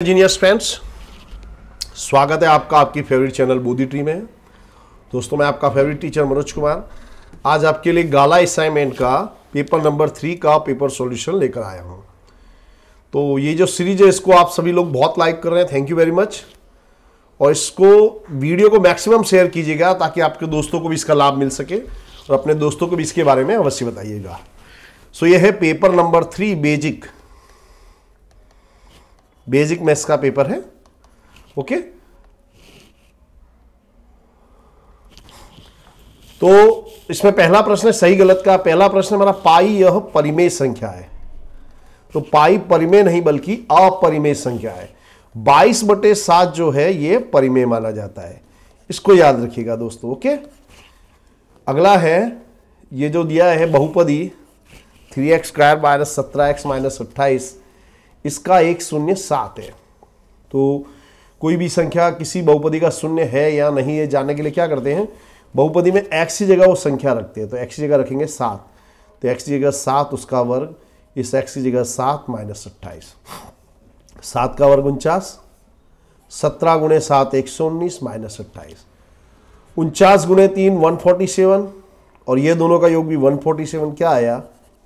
Genius friends, स्वागत है आपका आपकी फेवरेट चैनल बोधी ट्री में। दोस्तों, मैं आपका फेवरेट टीचर मनोज कुमार आज आपके लिए गाला असाइनमेंट का पेपर नंबर 3 का पेपर सॉल्यूशन लेकर आया हूं। तो ये जो सीरीज है इसको आप सभी लोग बहुत लाइक कर रहे हैं, थैंक यू वेरी मच। और इसको वीडियो को मैक्सिमम शेयर कीजिएगा ताकि आपके दोस्तों को भी इसका लाभ मिल सके और अपने दोस्तों को भी इसके बारे में अवश्य बताइएगा। सो ये है पेपर नंबर 3 बेसिक मैथ्स का पेपर है। ओके, तो इसमें पहला प्रश्न है सही गलत का। पहला प्रश्न हमारा पाई यह परिमेय संख्या है। तो पाई परिमेय नहीं बल्कि अपरिमेय संख्या है। 22/7 जो है ये परिमेय माना जाता है, इसको याद रखिएगा दोस्तों। ओके, अगला है ये जो दिया है बहुपदी 3x² - 17x - 28, इसका एक शून्य 7 है। तो कोई भी संख्या किसी बहुपदी का शून्य है या नहीं है जानने के लिए क्या करते हैं, बहुपदी में x की जगह वो संख्या रखते हैं। तो x की जगह रखेंगे 7, तो x की जगह 7 उसका वर्ग, इस x की जगह 7 - 28, 7 का वर्ग 49, 17 × 7 119 - 28, 49 × 3 147, और ये दोनों का योग भी 147, क्या आया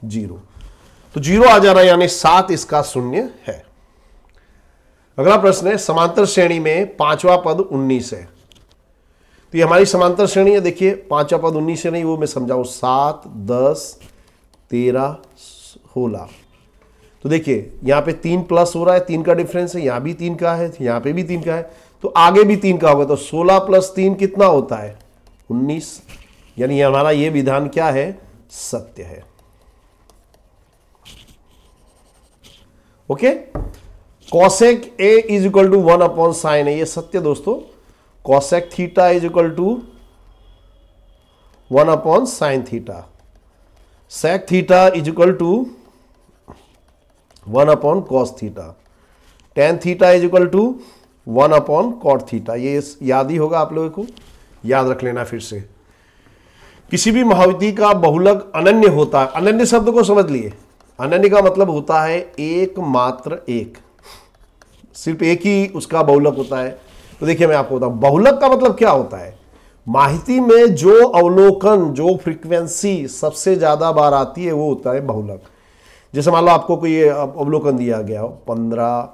0। तो 0 आ जा रहा है, यानी 7 इसका शून्य है। अगला प्रश्न है समांतर श्रेणी में पांचवा पद 19 है। तो ये हमारी समांतर श्रेणी है। देखिए पांचवा पद 19 है, नहीं वो मैं समझाऊं, 7 10 13 16। तो देखिए यहां पे 3 प्लस हो रहा है, 3 का डिफरेंस है, यहां भी 3 का है, यहां पे भी 3 का है, तो आगे भी 3 का होगा। तो 16 + 3 कितना होता है 19, यानी हमारा ये विधान क्या है, सत्य है। ओके, कॉसेक A = 1/sin है, ये सत्य दोस्तों। कॉसेक θ = 1/sin θ, सेक θ = 1/cos θ, tan θ = 1/cot θ। ये याद ही होगा आप लोगों को, याद रख लेना फिर से। किसी भी महायुति का बहुलक अनन्य होता है। अनन्य शब्द को समझ लिए, अनन्य का मतलब होता है एक मात्र एक, सिर्फ एक ही उसका बहुलक होता है। तो देखिए मैं आपको बताऊं बहुलक का मतलब क्या होता है। माहिती में जो अवलोकन, जो फ्रीक्वेंसी सबसे ज्यादा बार आती है वो होता है बहुलक। जैसे मान लो आपको कोई अवलोकन दिया गया हो 15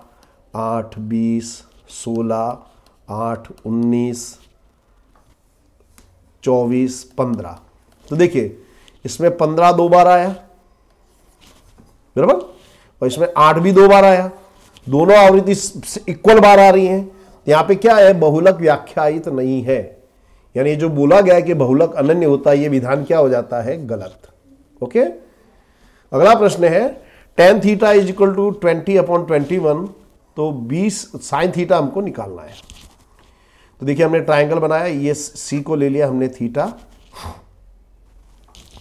8 20 16 8 19 24 15। तो देखिए इसमें 15 2 बार आया बराबर, और इसमें 8 भी 2 बार आया, दोनों आवृत्ति इक्वल बार आ रही हैं। यहां पे क्या है, बहुलक व्याख्यायित तो नहीं है, यानी जो बोला गया है कि बहुलक अनन्य होता है, ये विधान क्या हो जाता है, गलत। ओके, अगला प्रश्न है tan θ = 20/21। तो 20 sin θ हमको निकालना है। तो देखिए हमने ट्राइंगल बनाया, ये C को ले लिया हमने थीटा।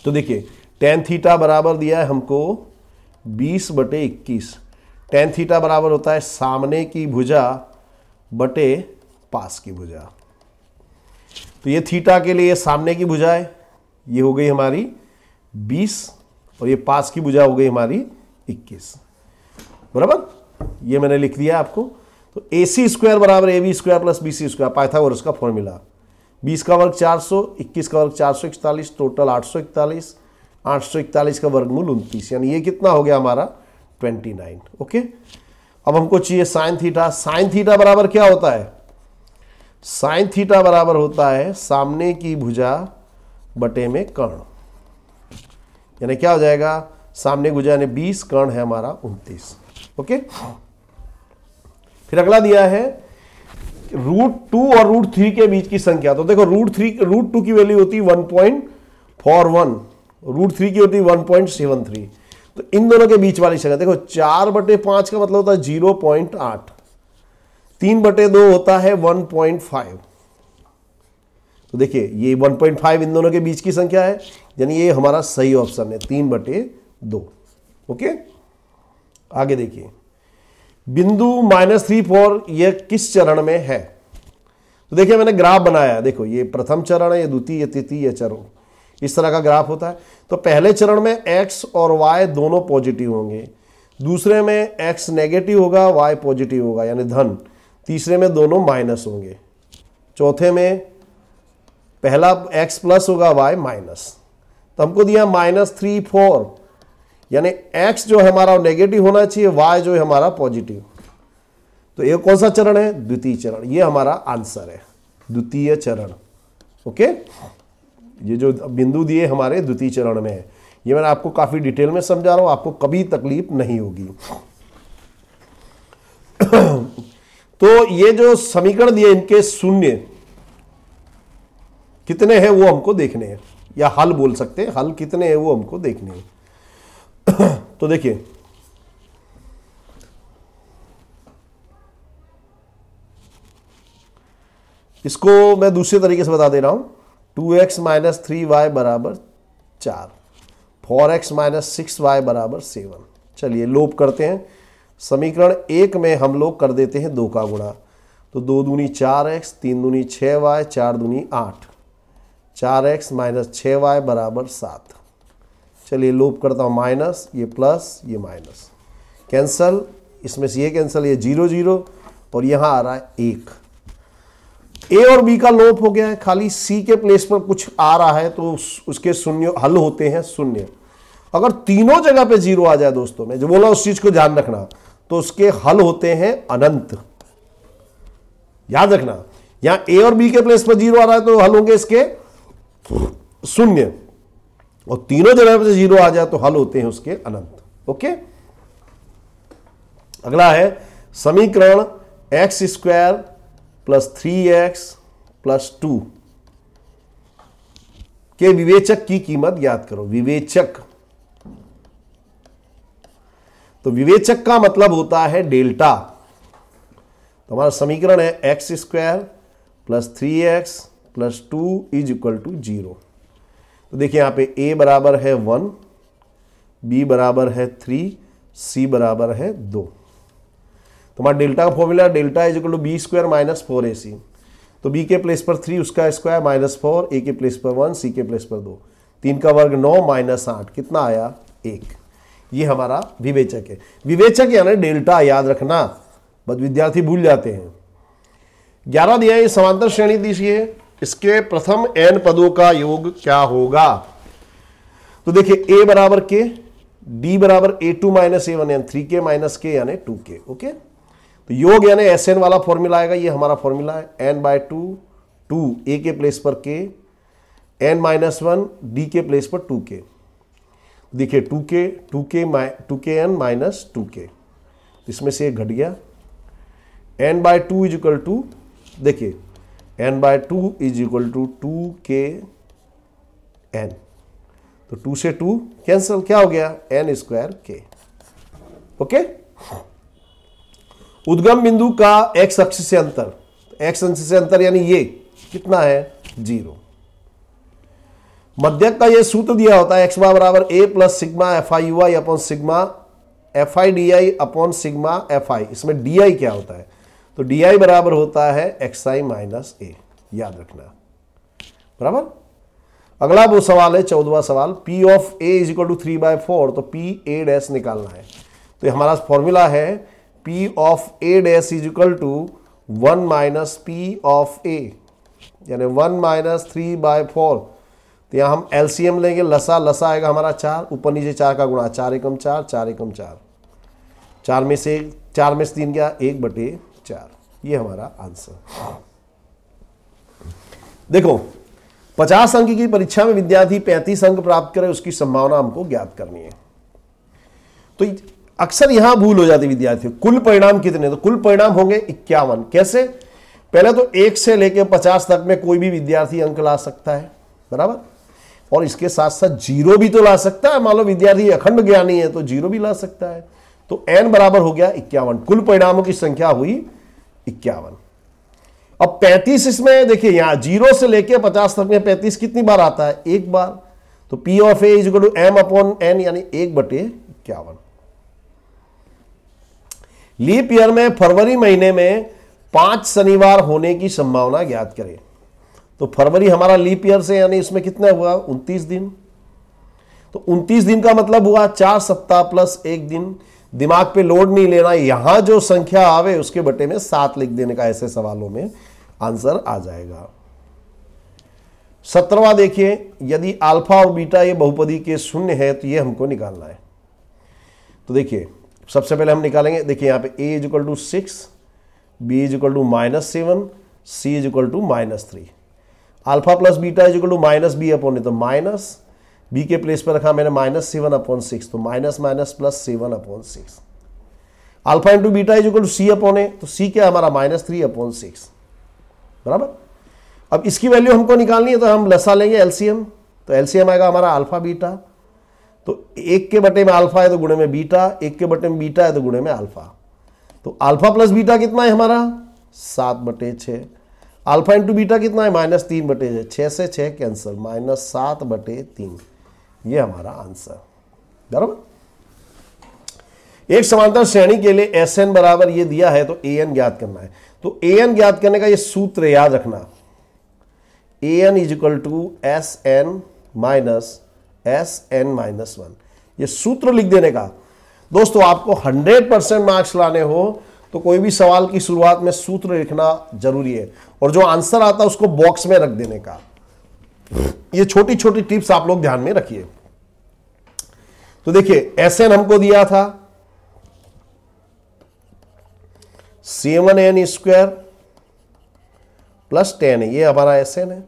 तो देखिए tan θ बराबर दिया है हमको 20/21। tan θ बराबर होता है सामने की भुजा बटे पास की भुजा। तो ये थीटा के लिए सामने की भुजा है, ये हो गई हमारी 20, और ये पास की भुजा हो गई हमारी 21 बराबर। ये मैंने लिख दिया आपको। तो AC² = AB² + BC², पाइथागोरस का फॉर्मूला। 20 का वर्ग 400, 21 का वर्ग 441, टोटल 841, 841 का वर्गमूल 29, यानी ये कितना हो गया हमारा 29। ओके, अब हमको चाहिए sin θ। sin θ बराबर क्या होता है, sin θ बराबर होता है सामने की भुजा बटे में कर्ण, यानी क्या हो जाएगा, सामने भुजा यानी 20, कर्ण है हमारा 29। ओके, फिर अगला दिया है √2 और √3 के बीच की संख्या। तो देखो √2 की वैल्यू होती है 1.41, √3 की होती है 1.73। तो इन दोनों के बीच वाली संख्या देखो, 4/5 का मतलब होता है 0.8, 3/2 होता है 1.5। तो देखिए ये 1.5 इन दोनों के बीच की संख्या है, यानी ये हमारा सही ऑप्शन है 3/2। ओके, आगे देखिए बिंदु -3 4 ये किस चरण में है। तो देखिए मैंने ग्राफ बनाया, देखो ये प्रथम चरण है, ये द्वितीय, ये तृतीय चरण, इस तरह का ग्राफ होता है। तो पहले चरण में x और y दोनों पॉजिटिव होंगे, दूसरे में x नेगेटिव होगा, y पॉजिटिव होगा यानी धन, तीसरे में दोनों माइनस होंगे, चौथे में पहला x प्लस होगा, y माइनस। तो हमको दिया -3 4 यानी x जो है हमारा नेगेटिव होना चाहिए, y जो है हमारा पॉजिटिव। तो ये कौन सा चरण है? द्वितीय चरण। ये हमारा आंसर है, द्वितीय चरण। ओके, ये जो बिंदु दिए हमारे द्वितीय चरण में है। ये मैंने आपको काफी डिटेल में समझा रहा हूं, आपको कभी तकलीफ नहीं होगी। तो ये जो समीकरण दिए इनके शून्य कितने हैं वो हमको देखने हैं, या हल बोल सकते हैं, हल कितने हैं वो हमको देखने हैं। तो देखिए इसको मैं दूसरे तरीके से बता दे रहा हूं। 2x - 3y बराबर 4, 4x - 6y बराबर 7। चलिए लोप करते हैं। समीकरण 1 में हम लोग कर देते हैं 2 का गुणा, तो 2 दूनी 4x, 3 दूनी 6y, 4 दूनी 8, 4x - 6y बराबर 7। चलिए लोप करता हूं, माइनस, ये प्लस, ये माइनस, कैंसल, इसमें से ये कैंसल, ये 0 0 और यहां आ रहा है 1। ए और बी का लोप हो गया है, खाली सी के प्लेस पर कुछ आ रहा है तो उसके शून्य हल होते हैं शून्य। अगर तीनों जगह पे 0 आ जाए दोस्तों, मैं जो बोला उस चीज को ध्यान रखना, तो उसके हल होते हैं अनंत। याद रखना, यहां ए और बी के प्लेस पर 0 आ रहा है तो हल होंगे इसके शून्य, और तीनों जगह पे 0 आ जाए तो हल होते हैं उसके अनंत। ओके, अगला है समीकरण x² + 3x + 2 के विवेचक की कीमत ज्ञात करो। विवेचक, तो विवेचक का मतलब होता है डेल्टा। तो हमारा समीकरण है x² + 3x + 2 = 0। तो देखिए यहां पे a बराबर है 1, b बराबर है 3, c बराबर है 2। तो हमारा डेल्टा का फॉर्मूला, डेल्टा = b² - 4ac। तो b के प्लेस पर 3, उसका स्क्वायर -4, a के प्लेस पर 1, c के प्लेस पर 2, 3 का वर्ग 9 - 8 कितना आया? 1। ये हमारा विवेचक है। विवेचक यानी डेल्टा, याद रखना, बस विद्यार्थी भूल जाते हैं। 11 दिया, ये समांतर श्रेणी दीजिए, इसके प्रथम n पदों का योग क्या होगा? तो देखिए a बराबर k, d बराबर a2 - a1 यानी 3k - k यानी 2k। ओके, तो योग यानी Sn वाला फॉर्मूला आएगा, ये हमारा फॉर्मूला है n/2, 2 a के प्लेस पर k, n-1 d के प्लेस पर 2k। देखिए 2kn - 2k, इसमें से एक घट गया। n/2 = देखिए n/2 = 2kn, तो 2 से 2 कैंसिल, क्या हो गया? n² k। ओके, उद्गम बिंदु का x अक्ष से अंतर, x अक्ष से अंतर यानी ये कितना है? 0। मध्यक का ये सूत्र दिया होता है x बराबर a + sigma FI/UI upon sigma FI/DI upon sigma FI। इसमें DI क्या होता है? तो DI बराबर होता है xi - a, याद रखना, बराबर। अगला वो सवाल है 14वां सवाल, P of A = 3/4, तो PA' निकालना है। तो हमारा फॉर्मूला है P of A' = 1 - P of A यानी 1 - 3/4। तो यहाँ हम LCM लेंगे, लसा लसा आएगा हमारा 4, ऊपर नीचे 4 का गुणा, 4 एकम 4, 4 एकम 4, 4 में से 3 गया, 1/4। ये हमारा आंसर। देखो 50 अंक की परीक्षा में विद्यार्थी 35 अंक प्राप्त करे, उसकी संभावना हमको ज्ञात करनी है। तो अक्सर यहां भूल हो जाती विद्यार्थी, कुल परिणाम कितने? तो कुल परिणाम होंगे 51। कैसे? पहले तो 1 से लेकर 50 तक में कोई भी विद्यार्थी अंक ला सकता है, बराबर, और इसके साथ साथ 0 भी तो ला सकता है। मान लो विद्यार्थी अखंड ज्ञानी है तो 0 भी ला सकता है। तो n बराबर हो गया 51, कुल परिणामों की संख्या हुई 51। अब 35 इसमें देखिए, यहां 0 से लेकर 50 तक में 35 कितनी बार आता है? एक बार। तो P of A = m/n यानी 1/51। लीप ईयर में फरवरी महीने में 5 शनिवार होने की संभावना ज्ञात करें। तो फरवरी हमारा लीप ईयर से यानी इसमें कितना हुआ? 29 दिन। तो 29 दिन का मतलब हुआ 4 सप्ताह प्लस 1 दिन। दिमाग पे लोड नहीं लेना, यहां जो संख्या आवे उसके बटे में 7 लिख देने का, ऐसे सवालों में आंसर आ जाएगा। 17वां देखिए, यदि अल्फा और बीटा ये बहुपदी के शून्य है तो ये हमको निकालना है। तो देखिए सबसे पहले हम निकालेंगे, देखिए यहां पे a is equal to 6, b is equal to -7, c is equal to -3। Alpha plus beta is equal to -b upon, तो माइनस b के प्लेस पर रखा मैंने -7/6, तो minus minus plus 7/6। Alpha into beta is equal to c upon a, तो c क्या हमारा -3/6, बराबर। अब इसकी वैल्यू हमको निकालनी है तो हम लसा लेंगे एलसीएम, तो एलसीएम आएगा हमारा अल्फा बीटा, तो 1 के बटे में अल्फा है तो गुणे में बीटा, 1 के बटे में बीटा है तो गुणे में अल्फा। तो अल्फा प्लस बीटा कितना है हमारा 7/6, अल्फा इंटू बीटा कितना है -3/6, 6 से 6 कैंसिल, -7/3, ये हमारा आंसर, बराबर। एक समांतर श्रेणी के लिए Sn बराबर ये दिया है तो An ज्ञात करना है। तो An ज्ञात करने का ये सूत्र याद रखना, An is equal to Sn minus Sn-1, ये सूत्र लिख देने का। दोस्तों आपको 100% मार्क्स लाने हो तो कोई भी सवाल की शुरुआत में सूत्र लिखना जरूरी है, और जो आंसर आता है उसको बॉक्स में रख देने का। ये छोटी छोटी टिप्स आप लोग ध्यान में रखिए। तो देखिए Sn हमको दिया था 7n² प्लस 10 है, ये हमारा Sn है।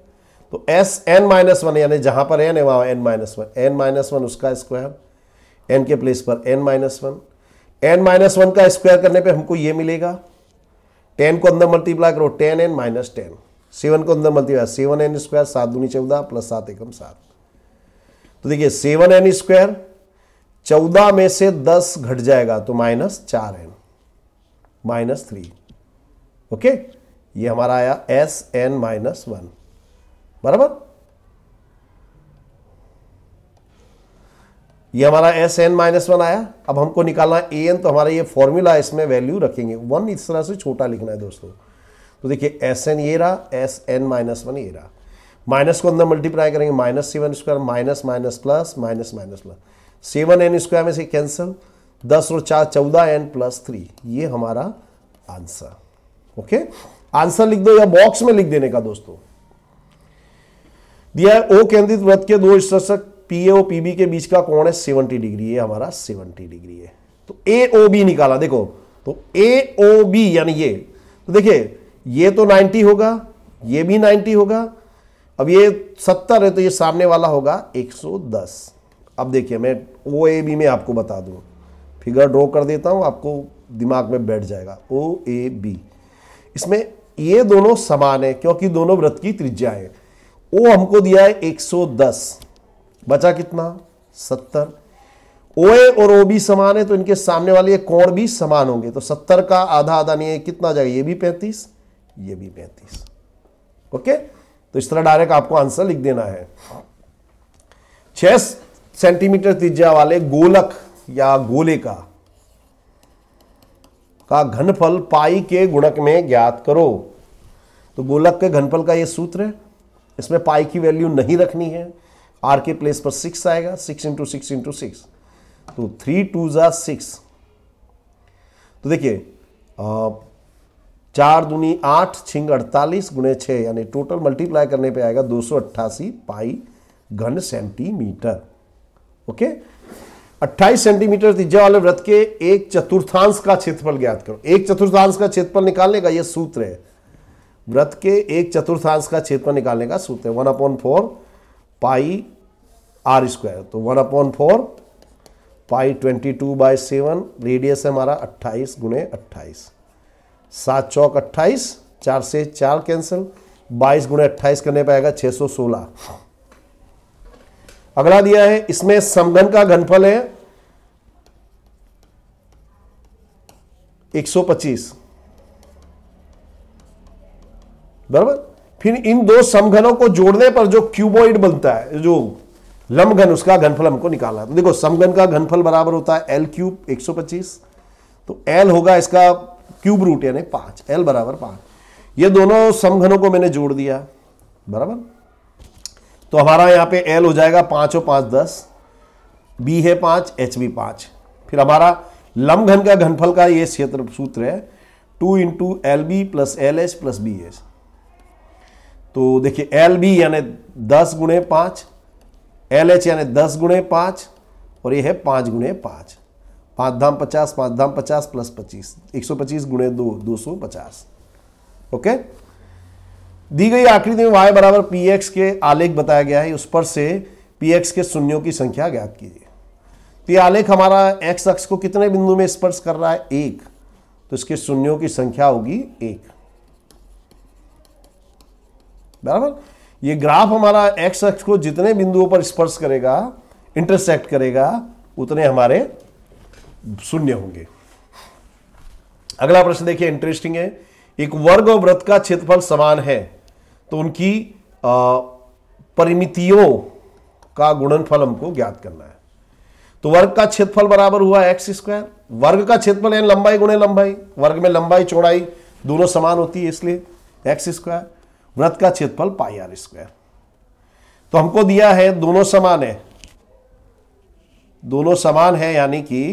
तो Sn-1 यानी जहां पर n है वहां n-1, n-1 उसका स्क्वायर, n के प्लेस पर n-1, n-1 का स्क्वायर करने पे हमको ये मिलेगा, 10 को अंदर मल्टीप्लाई करो 10n माइनस 10, 7 को अंदर मल्टीप्लाई 7n², 7 दूनी 14 प्लस 7 एकम 7। तो देखिए 7n², 14 में से 10 घट जाएगा तो -4n, -3, ओके। ये हमारा आया Sn-1, बराबर। ये हमारा Sn-1 आया। अब हमको निकालना है An, तो हमारा ये फॉर्मूला है, इसमें वैल्यू रखेंगे 1, इस तरह से छोटा लिखना है दोस्तों। तो देखिए Sn ये रहा, Sn-1 ये रहा, माइनस को अंदर मल्टीप्लाई करेंगे -7² minus minus plus minus minus plus, 7n² में से कैंसिल, 10 और 4 14n प्लस 3, ये हमारा आंसर, ओके। आंसर लिख दो या बॉक्स में लिख देने का दोस्तों। दिया है ओ केंद्रित वृत्त के दो स्पर्शक PA और PB के बीच का कोण है 70 डिग्री, ये हमारा 70 डिग्री है। तो AOB निकाला, देखो तो AOB यानी ये, तो देखिए ये तो 90 होगा, ये भी 90 होगा, अब ये 70 है तो ये सामने वाला होगा 110। अब देखिए मैं OAB में आपको बता दूं, फिगर ड्रॉ कर देता हूं, आपको दिमाग में बैठ जाएगा। OAB, इसमें ये दोनों समान है क्योंकि दोनों वृत्त की त्रिज्या है। O हमको दिया है 110, बचा कितना 70। OA और OB समान है तो इनके सामने वाले कोण भी समान होंगे, तो 70 का आधा आधा नहीं है, कितना जाएगा, ये भी 35, ये भी 35, ओके। तो इस तरह डायरेक्ट आपको आंसर लिख देना है। 6 सेंटीमीटर त्रिज्या वाले गोलक या गोले का घनफल पाई के गुणक में ज्ञात करो। तो गोलक के घनफल का ये सूत्र है, इसमें पाई की वैल्यू नहीं रखनी है, आर के प्लेस पर 6 आएगा, 6 इंटू 6 इंटू 6, तो 3 2 जा 6। तो देखिए 4 दूनी 8, 6 48 गुणे 6, यानी टोटल मल्टीप्लाई करने पे आएगा 288 पाई घन सेंटीमीटर, ओके। 28 सेंटीमीटर त्रिज्या वाले वृत्त के 1/4 का क्षेत्रफल ज्ञात करो। 1/4 का क्षेत्रफल निकालने का यह सूत्र है, वृत्त के 1/4 का क्षेत्रफल निकालने का सूत्र है 1/4 पाई r², तो 1/4 पाई 22/7, रेडियस है हमारा 28 गुणे 28, 7 चौक 28, 4 से 4 कैंसिल, 22 गुणे 28 करने पाएगा 616। अगला दिया है, इसमें समघन का घनफल है 125, बराबर। फिर इन दो समघनों को जोड़ने पर जो क्यूबॉइड बनता है, जो लंबघन, उसका घनफल हमको निकालना है। तो देखो समघन का घनफल बराबर होता है L³ 125, तो L होगा इसका क्यूब रूट यानी 5, L बराबर 5। ये दोनों समघनों को मैंने जोड़ दिया, बराबर। तो हमारा यहां पे L हो जाएगा 5 और 5 10, B है 5, H भी 5। फिर हमारा लंबघन का घनफल का ये क्षेत्र सूत्र है 2 into L B plus L H plus B H. तो देखिए एल बी यानी 10 गुणे 5, एल एच यानी 10 गुणे 5 और ये है 5 गुणे 5, 5 धाम 50, 5 धाम 50 प्लस 25, 125 गुणे 2, 250। ओके, दी गई आकृति में y बराबर पी एक्स के आलेख बताया गया है, उस पर से पी एक्स के शून्यों की संख्या ज्ञात कीजिए। तो ये आलेख हमारा एक्स अक्ष को कितने बिंदु में स्पर्श कर रहा है? 1, तो इसके शून्यों की संख्या होगी 1। बराबर, ये ग्राफ हमारा एक्स अक्ष को जितने बिंदुओं पर स्पर्श करेगा, इंटरसेक्ट करेगा, उतने हमारे शून्य होंगे। अगला प्रश्न देखिए, इंटरेस्टिंग है। एक वर्ग और वृत्त का क्षेत्रफल समान है तो उनकी परिमितियों का गुणनफल हमको ज्ञात करना है। तो वर्ग का क्षेत्रफल बराबर हुआ एक्स स्क्वायर, वर्ग का क्षेत्रफल है लंबाई गुणे लंबाई, वर्ग में लंबाई चौड़ाई दोनों समान होती है इसलिए एक्स स्क्वायर। वृत्त का क्षेत्रफल पाई आर स्क्वायर। तो हमको दिया है दोनों समान है, दोनों समान है यानी कि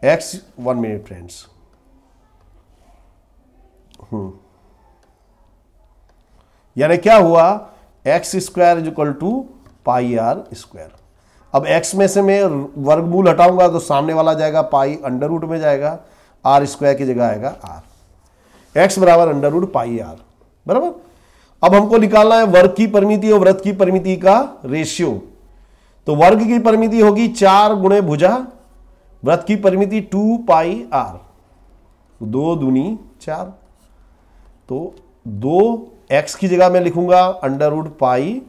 एक्स, 1 मिनट फ्रेंड्स, यानी क्या हुआ, X square is equal to pi R square. अब एक्स में से मैं वर्गमूल हटाऊंगा तो सामने वाला जाएगा पाई, अंडर रूट में जाएगा, आर स्क्वायर की जगह आएगा आर। एक्स बराबर अंडर रूट पाई आर। बराबर, अब हमको निकालना है वर्ग की परिमिति और वृत्त की परिमिति का रेशियो। तो वर्ग की परिमिति होगी 4 गुणे भुजा, वृत्त की परिमिति 2 पाई आर, 2 दूनी 4। तो 2 एक्स की जगह मैं लिखूंगा अंडर रूट पाई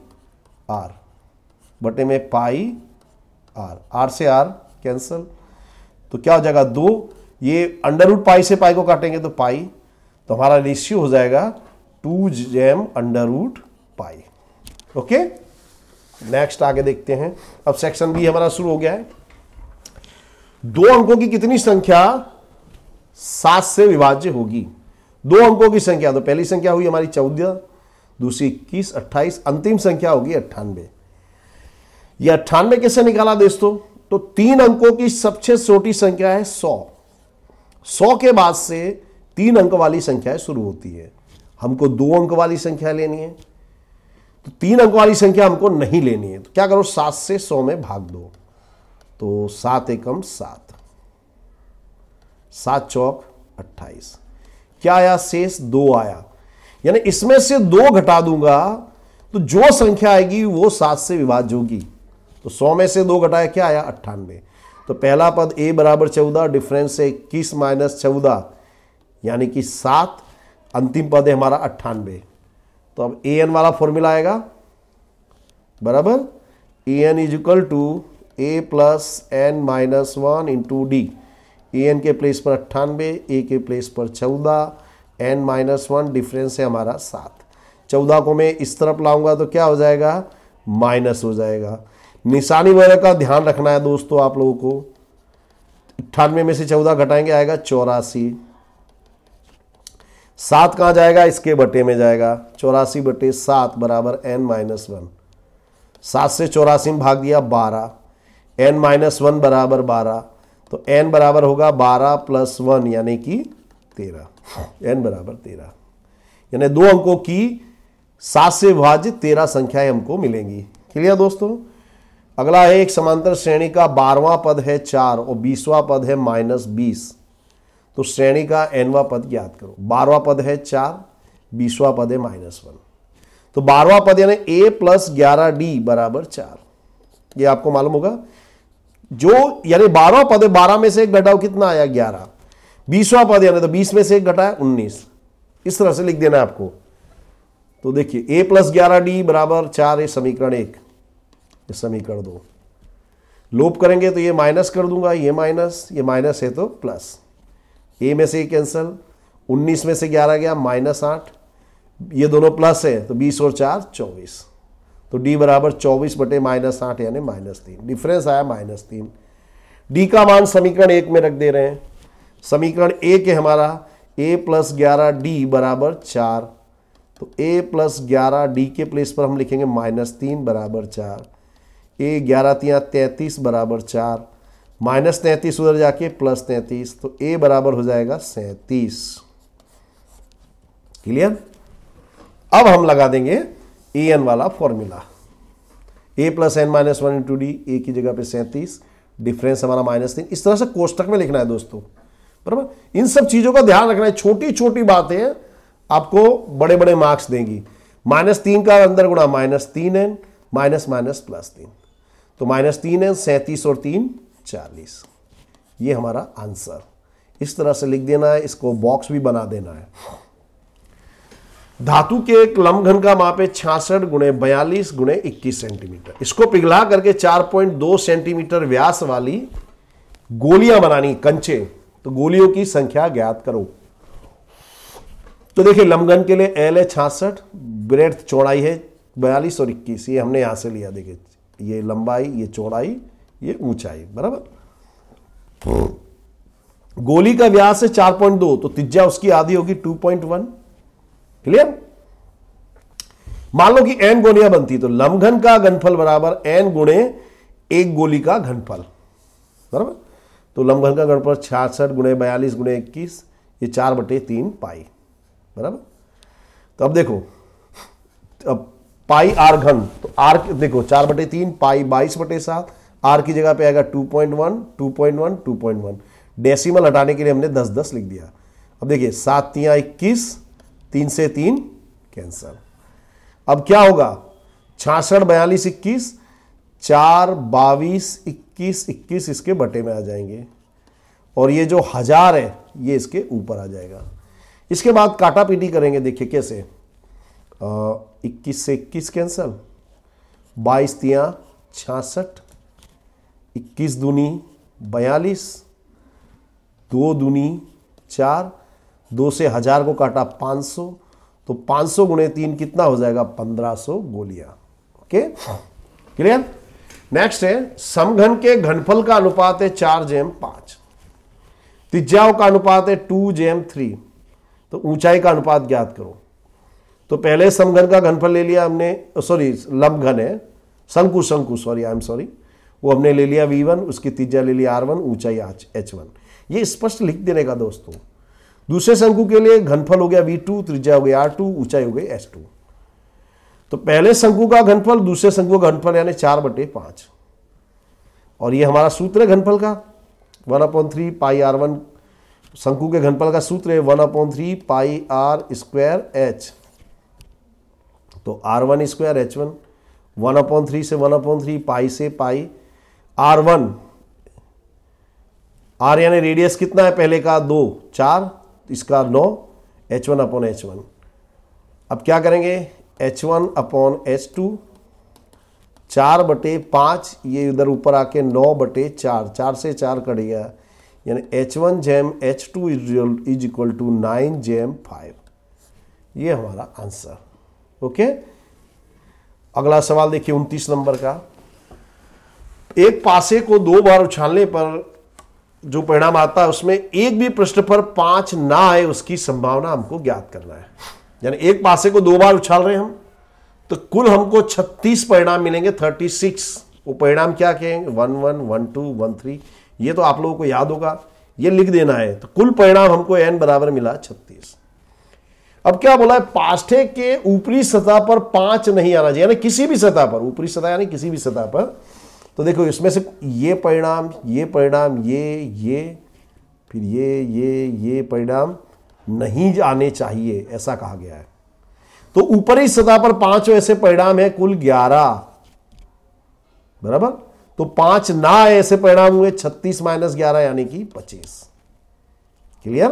आर बटे में पाई आर, आर से आर कैंसल, तो क्या हो जाएगा 2, ये अंडर रूट पाई से पाई को काटेंगे तो पाई, तो हमारा रेशियो हो जाएगा 2 जेम under root pi. Okay, next आगे देखते हैं। अब सेक्शन बी हमारा शुरू हो गया है। 2 अंकों की कितनी संख्या 7 से विभाज्य होगी? 2 अंकों की संख्या, तो पहली संख्या हुई हमारी 14, दूसरी 21, 28, अंतिम संख्या होगी 98। यह 98 कैसे निकाला दोस्तों? तो 3 अंकों की सबसे छोटी संख्या है 100। 100 के बाद से 3 अंक वाली संख्याएं शुरू होती है। हमको 2 अंक वाली संख्या लेनी है, तो 3 अंक वाली संख्या हमको नहीं लेनी है। तो क्या करो, 7 से 100 में भाग दो, तो 7 एकम 7, 7 चौक 28, क्या आया शेष? 2 आया। यानी इसमें से 2 घटा दूंगा तो जो संख्या आएगी वो 7 से विभाज्य होगी। तो 100 में से 2 घटाया, क्या आया? 98। तो पहला पद a बराबर 14, डिफरेंस है 21 माइनस 14 यानी कि 7, अंतिम पद है हमारा 98। तो अब an वाला फॉर्मूला आएगा बराबर, an is equal to a plus n minus 1 into D. an के प्लेस पर 98, a के प्लेस पर 14, n माइनस 1, डिफरेंस है हमारा 7। 14 को मैं इस तरफ लाऊंगा तो क्या हो जाएगा? माइनस हो जाएगा। निशानी वगैरह का ध्यान रखना है दोस्तों आप लोगों को। 98 में से 14 घटाएंगे आएगा 84। 7 कहाँ जाएगा? इसके बटे में जाएगा, 84 बटे 7 बराबर n माइनस 1। 7 से 84 में भाग दिया 12, n माइनस 1 बराबर 12, तो n बराबर होगा 12 प्लस 1 यानी कि 13, n बराबर 13। यानी 2 अंकों की 7 से विभाजित 13 संख्याएं हमको मिलेंगी। क्लियर दोस्तों? अगला है एक समांतर श्रेणी का 12वां पद है 4 और 20वां पद है -20। तो श्रेणी का nवां पद ज्ञात करो। 12वां पद है 4, 20वां पद है -1। तो 12वां पद यानी a प्लस 11d बराबर 4, ये आपको मालूम होगा। जो यानी 12वां पद है, 12 में से 1 घटाओ, कितना आया? 11। 20वां पद यानी तो 20 में से 1 घटाया 19। इस तरह से लिख देना है आपको। तो देखिए a प्लस 11d बराबर 4 है समीकरण 1, ये समीकरण 2। लोप करेंगे तो ये माइनस कर दूंगा, ये माइनस है तो प्लस, a में से ये कैंसल, 19 में से 11 गया -8, ये दोनों प्लस है तो 20 और 4 24। तो d बराबर 24 बटे -8 यानी -3, डिफरेंस आया -3। d का मान समीकरण 1 में रख दे रहे हैं। समीकरण 1 है हमारा a प्लस 11d बराबर 4, तो a प्लस 11d के प्लेस पर हम लिखेंगे -3 बराबर 4, a 11 × 33 बराबर 4, -33 उधर जाके +33, तो a बराबर हो जाएगा 37। क्लियर? अब हम लगा देंगे an वाला formula, a + n - 1 × d, a की जगह पे 37, डिफरेंस हमारा -3। इस तरह से कोष्टक में लिखना है दोस्तों, बराबर। इन सब चीजों का ध्यान रखना है, छोटी छोटी बातें आपको बड़े बड़े मार्क्स देंगी। -3 का अंदर गुणा -3n, -3, तो -3n 37 और 3 40। ये हमारा आंसर। इस तरह से लिख देना है, इसको बॉक्स भी बना देना है। धातु के एक लंबघन का माप है 66 × 42 × 21 सेंटीमीटर। इसको पिघला करके 4.2 सेंटीमीटर व्यास वाली गोलियां बनानी, कंचे। तो गोलियों की संख्या ज्ञात करो। तो देखिए लंबघन के लिए एल है 66, ब्रेड्थ चौड़ाई है 42 और 21, ये हमने यहां से लिया। देखिए ये लंबाई, ये चौड़ाई, ये ऊंचाई, बराबर। गोली का व्यास है 4.2, तो त्रिज्या उसकी आधी होगी 2.1। क्लियर? मान लो कि n गोलियां बनती, तो लंबघन का घनफल बराबर n गुणे एक गोली का घनफल, बराबर। तो लंबघन का घनफल 66 × 42 × 21, ये 4/3 पाई, बराबर। तो अब देखो, अब पाई आर घन, तो आर देखो 4/3 पाई 22/7, आर की जगह पे आएगा 2.1, 2.1, 2.1। डेसिमल हटाने के लिए हमने 10-10 लिख दिया। अब देखिए 7 × 3 = 21, 3 से 3 कैंसल। अब क्या होगा, 66, 42, 21, 4, 22, 21, 21 इसके बटे में आ जाएंगे, और ये जो 1000 है ये इसके ऊपर आ जाएगा। इसके बाद काटा पीटी करेंगे। देखिए कैसे, 21 से 21 कैंसल, 22 × 3 = 66, 21 दूनी 42, 2 दूनी 4, 2 से 1000 को काटा 500, तो 500 × 3 कितना हो जाएगा, 1500 गोलियां। Okay, clear? नेक्स्ट है समघन के घनफल का अनुपात है 4/5, त्रिज्याओं का अनुपात है 2/3, तो ऊंचाई का अनुपात ज्ञात करो। तो पहले समघन का घनफल ले लिया हमने, सॉरी लंबघन है, शंकु सॉरी, आई एम सॉरी, वो हमने ले लिया V1, उसकी त्रिज्या ले लिया R1, ऊंचाई H1। ये स्पष्ट लिख देने का दोस्तों। दूसरे शंकु के लिए घनफल हो गया V2, त्रिज्या हो गई R2, ऊंचाई हो गई H2। तो पहले शंकु का घनफल, दूसरे शंकु का घनफल यानी 4/5, और ये हमारा सूत्र है घनफल का 1/3 पाई R1। शंकु के घनफल का सूत्र है 1/3 पाई R²H, तो R1² H1, 1/3 से 1/3 पाई से पाई R1, R यानी रेडियस कितना है पहले का 2, 4, इसका 9, H1/H1। अब क्या करेंगे, H1/H2 4/5, ये इधर ऊपर आके 9/4, 4 से 4 कट गया, यानी H1/H2 = 9/5। ये हमारा आंसर। ओके, अगला सवाल देखिए 29 नंबर का। एक पासे को 2 बार उछालने पर जो परिणाम आता है उसमें एक भी पृष्ठ पर 5 ना आए उसकी संभावना हमको ज्ञात करना है। यानी एक पासे को 2 बार उछाल रहे हैं हम, तो कुल हमको 36 परिणाम मिलेंगे, 36। वो परिणाम क्या कहेंगे, 1 1, 1 2, 1 3। ये तो आप लोगों को याद होगा, ये लिख देना है। तो कुल परिणाम हमको n बराबर मिला 36। अब क्या बोला है, पाठे के ऊपरी सतह पर 5 नहीं आना चाहिए, यानी किसी भी सतह पर, ऊपरी सतह यानी किसी भी सतह पर। तो देखो इसमें से ये परिणाम, ये परिणाम, ये फिर ये परिणाम नहीं आने चाहिए, ऐसा कहा गया है। तो ऊपरी सतह पर 5 ऐसे परिणाम है, कुल 11, बराबर। तो 5 ना ऐसे परिणाम हुए, 36 - 11 यानी कि 25। क्लियर?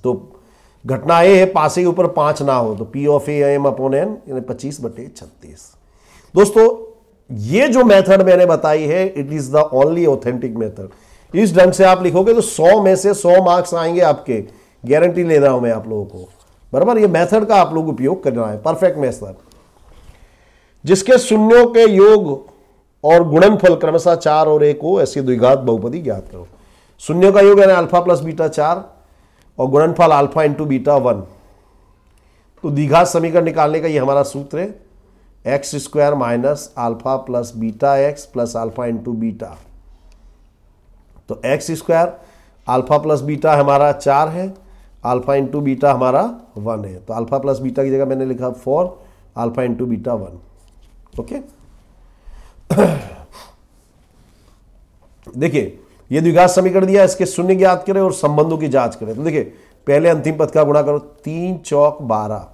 तो घटना ए है, पासे के ऊपर 5 ना हो, तो P/m/n यानी 25/36। दोस्तों ये जो मेथड मैंने बताई है, it is the only authentic method. इस ढंग से आप लिखोगे तो 100 में से 100 मार्क्स आएंगे आपके, गारंटी ले रहा हूं मैं आप लोगों को, बराबर। ये मेथड का आप लोग उपयोग करना है, परफेक्ट मेथड, जिसके शून्यों के योग और गुणनफल क्रमशः 4 और 1 हो, ऐसी द्विघात बहुपदी ज्ञात करो। शून्यों का योग यानी अल्फा प्लस बीटा 4 और गुणनफल अल्फा इंटू बीटा 1। तो द्विघात समीकरण निकालने का ये हमारा सूत्र है, x² - alpha plus beta x plus alpha into beta. तो x square alpha plus beta हमारा 4 है, अल्फा इंटू बीटा हमारा 1 है। तो अल्फा प्लस बीटा की जगह मैंने लिखा 4 अल्फा इंटू बीटा 1। ओके, देखिए ये द्विघात समीकरण दिया, इसके शून्य ज्ञात करें और संबंधों की जांच करें। तो देखिए पहले अंतिम पद का गुणा करो, 3 चौक 12,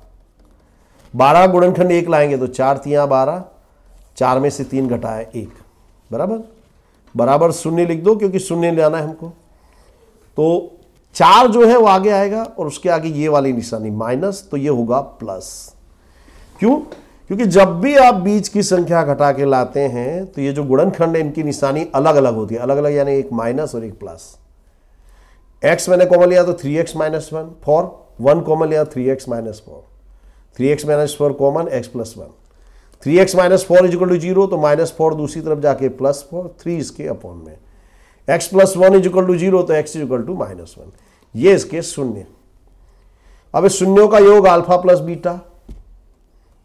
12 गुणनखंड 1 लाएंगे तो 4 तियां 12, 4 में से 3 घटाए 1, बराबर बराबर शून्य लिख दो क्योंकि शून्य ले आना है हमको। तो 4 जो है वो आगे आएगा और उसके आगे ये वाली निशानी माइनस, तो ये होगा प्लस। क्यों? क्योंकि जब भी आप बीच की संख्या घटा के लाते हैं तो ये जो गुणनखंड है इनकी निशानी अलग अलग होती है, अलग अलग यानी एक माइनस और एक प्लस। x मैंने कॉमन लिया तो 3x माइनस 1, फॉर 1 कॉमन लिया 3x minus 4, 3x minus 4 common x plus 1, 3x minus 4 is equal to 0, तो माइनस 4 दूसरी तरफ जाके प्लस 4, 3 इसके अपॉन में, x plus 1 is equal to 0, तो x is equal to minus 1, ये इसके शून्य। अब इस शून्यों का योग अल्फा प्लस बीटा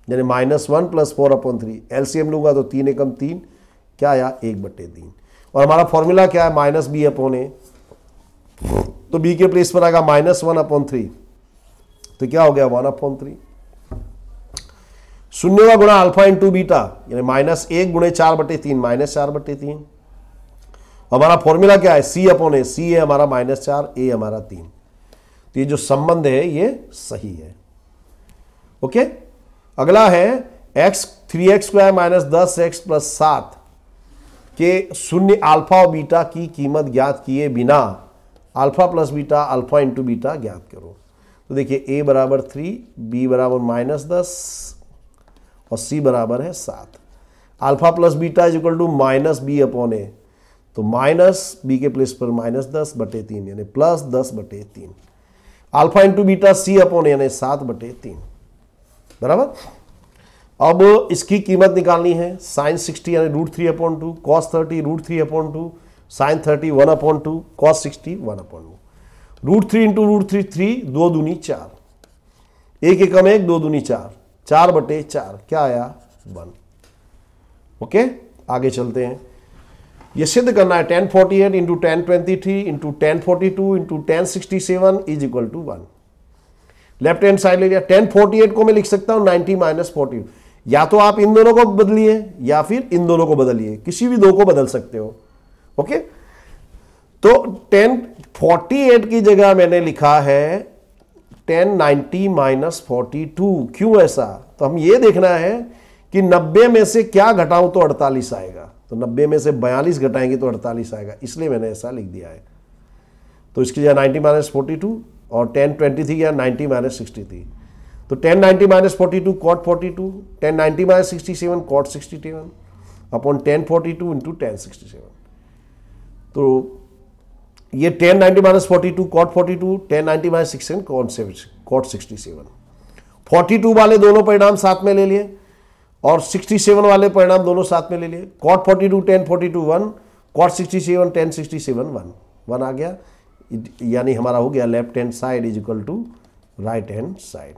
यानी -1 प्लस 4/3, एलसीएम लूंगा तो 3 एकम 3, क्या आया 1/3, और हमारा फॉर्मूला क्या है -b/a, तो b के प्लेस पर आएगा -1/3, तो क्या हो गया 1/3। शून्य का गुणा अल्फा इंटू बीटा यानी -1 गुणे 4/3 -4/3, हमारा फॉर्मूला क्या है c/a, c है हमारा -4, a हमारा 3, तो ये जो संबंध है ये सही है। ओके, अगला है x 3x² minus 10x plus 7 के शून्य अल्फा और बीटा की कीमत ज्ञात किए बिना alpha plus beta alpha into beta ज्ञात करो। तो देखिए a बराबर 3, b बराबर -10 और c बराबर है 7। Alpha plus beta is equal to -b/a, तो माइनस b के प्लेस पर -10/3 यानी plus 10/3, alpha into beta c/a यानी 7/3, बराबर। अब इसकी कीमत निकालनी है, साइन 60 यानी √3/2, कॉस 30 √3/2, साइन 30 1/2, कॉस 60 1/2, √3 इंटू √3 3, 2 दूनी 4, 1 एकम 1, 2 दूनी 4, 4/4, क्या आया 1। ओके, आगे चलते हैं। ये सिद्ध करना है 1048 into 1023 into 1042 into 1067 is equal to 1। Left hand side ले लिया, 1048 को मैं लिख सकता हूं 90 माइनस 40, या तो आप इन दोनों को बदलिए या फिर इन दोनों को बदलिए, किसी भी दो को बदल सकते हो। ओके, तो 1048 की जगह मैंने लिखा है 1090 माइनस 42। क्यों ऐसा? तो हम ये देखना है कि 90 में से क्या घटाऊं तो 48 आएगा, तो 90 में से 42 घटाएंगे तो 48 आएगा, इसलिए मैंने ऐसा लिख दिया है। तो इसकी जगह 90 माइनस 42 और 1023 या 90 माइनस 63, तो 1090 minus 42 cot 42, 1090 minus 67 cot 67 upon 1042 into 1067। तो ये 1090 माइनस 42 कॉट 42, 1090 माइनस 67 कॉट 67। 42 वाले दोनों परिणाम साथ में ले लिए और 67 वाले परिणाम दोनों साथ में ले लिए। कॉट 42 1042 1, कॉट 67 1067 1 आ गया, यानी हमारा हो गया left hand side is equal to right hand side.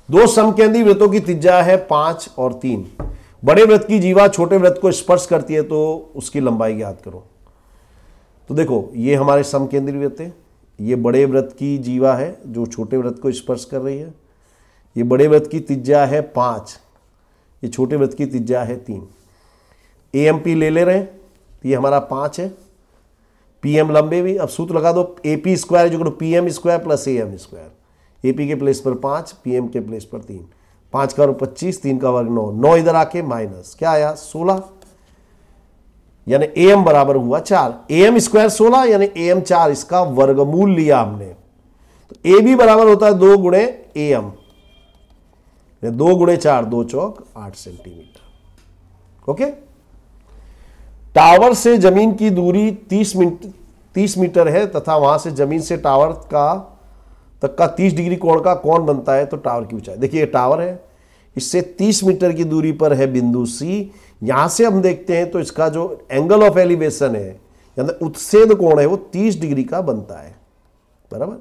दो समकेंद्री वृत्तों की त्रिज्या है 5 और 3। बड़े वृत्त की जीवा छोटे वृत्त को स्पर्श करती है तो उसकी लंबाई ज्ञात करो। तो देखो ये हमारे समकेंद्री वृत्त है, ये बड़े वृत्त की जीवा है जो छोटे वृत्त को स्पर्श कर रही है। ये बड़े वृत्त की त्रिज्या है 5, ये छोटे वृत्त की त्रिज्या है 3। AMP ले रहे हैं, ये हमारा 5 है, PM लंबे भी। अब सूत्र लगा दो, AP स्क्वायर जो PM square plus AM square. AP के प्लेस पर 5, PM के प्लेस पर 3, 5 का वर्ग 25, 3 का वर्ग 9, 9 इधर आके माइनस, क्या आया 16, यानी AM बराबर हुआ 4। AM स्क्वायर 16 यानी AM 4, इसका वर्गमूल लिया हमने। तो AB बराबर होता है 2 गुणे AM, 2 गुणे 4 2 चौक 8 सेंटीमीटर। ओके, टावर से जमीन की दूरी 30 मीटर है तथा वहां से जमीन से टावर तक का 30 डिग्री कोण का कौन बनता है तो टावर की ऊंचाई। देखिए टावर है, इससे 30 मीटर की दूरी पर है बिंदु C। यहां से हम देखते हैं तो इसका जो एंगल ऑफ एलिवेशन है यानी उत्सेद कोण है वो 30 डिग्री का बनता है, बराबर।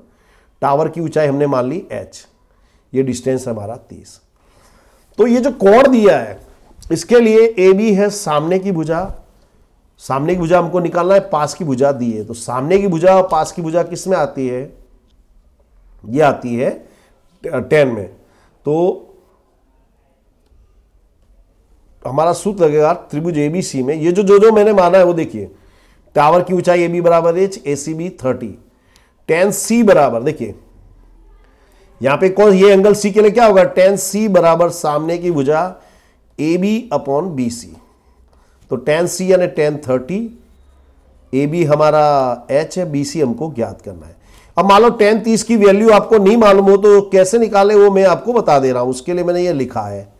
टावर की ऊंचाई हमने मान ली h, ये डिस्टेंस हमारा 30। तो ये जो कोण दिया है इसके लिए AB है सामने की भुजा सामने की भुजा हमको निकालना है, पास की भुजा दी है, तो सामने की भुजा और पास की भुजा किस में आती है? ये आती है 10 में। तो हमारा सूत्र लगेगा त्रिभुज एबीसी में, ये जो मैंने माना है वो देखिए, टावर की ऊंचाई ए बी बराबर एच, ए सी बी 30, tan सी बराबर, देखिए यहां पे कौन, ये एंगल सी के लिए क्या होगा? tan सी बराबर सामने की भुजा A B upon B C. तो tan सी यानी tan 30, ए बी हमारा h है, बी सी हमको ज्ञात करना है। अब मान लो tan 30 की वैल्यू आपको नहीं मालूम हो तो कैसे निकाले, वो मैं आपको बता दे रहा हूं। उसके लिए मैंने ये लिखा है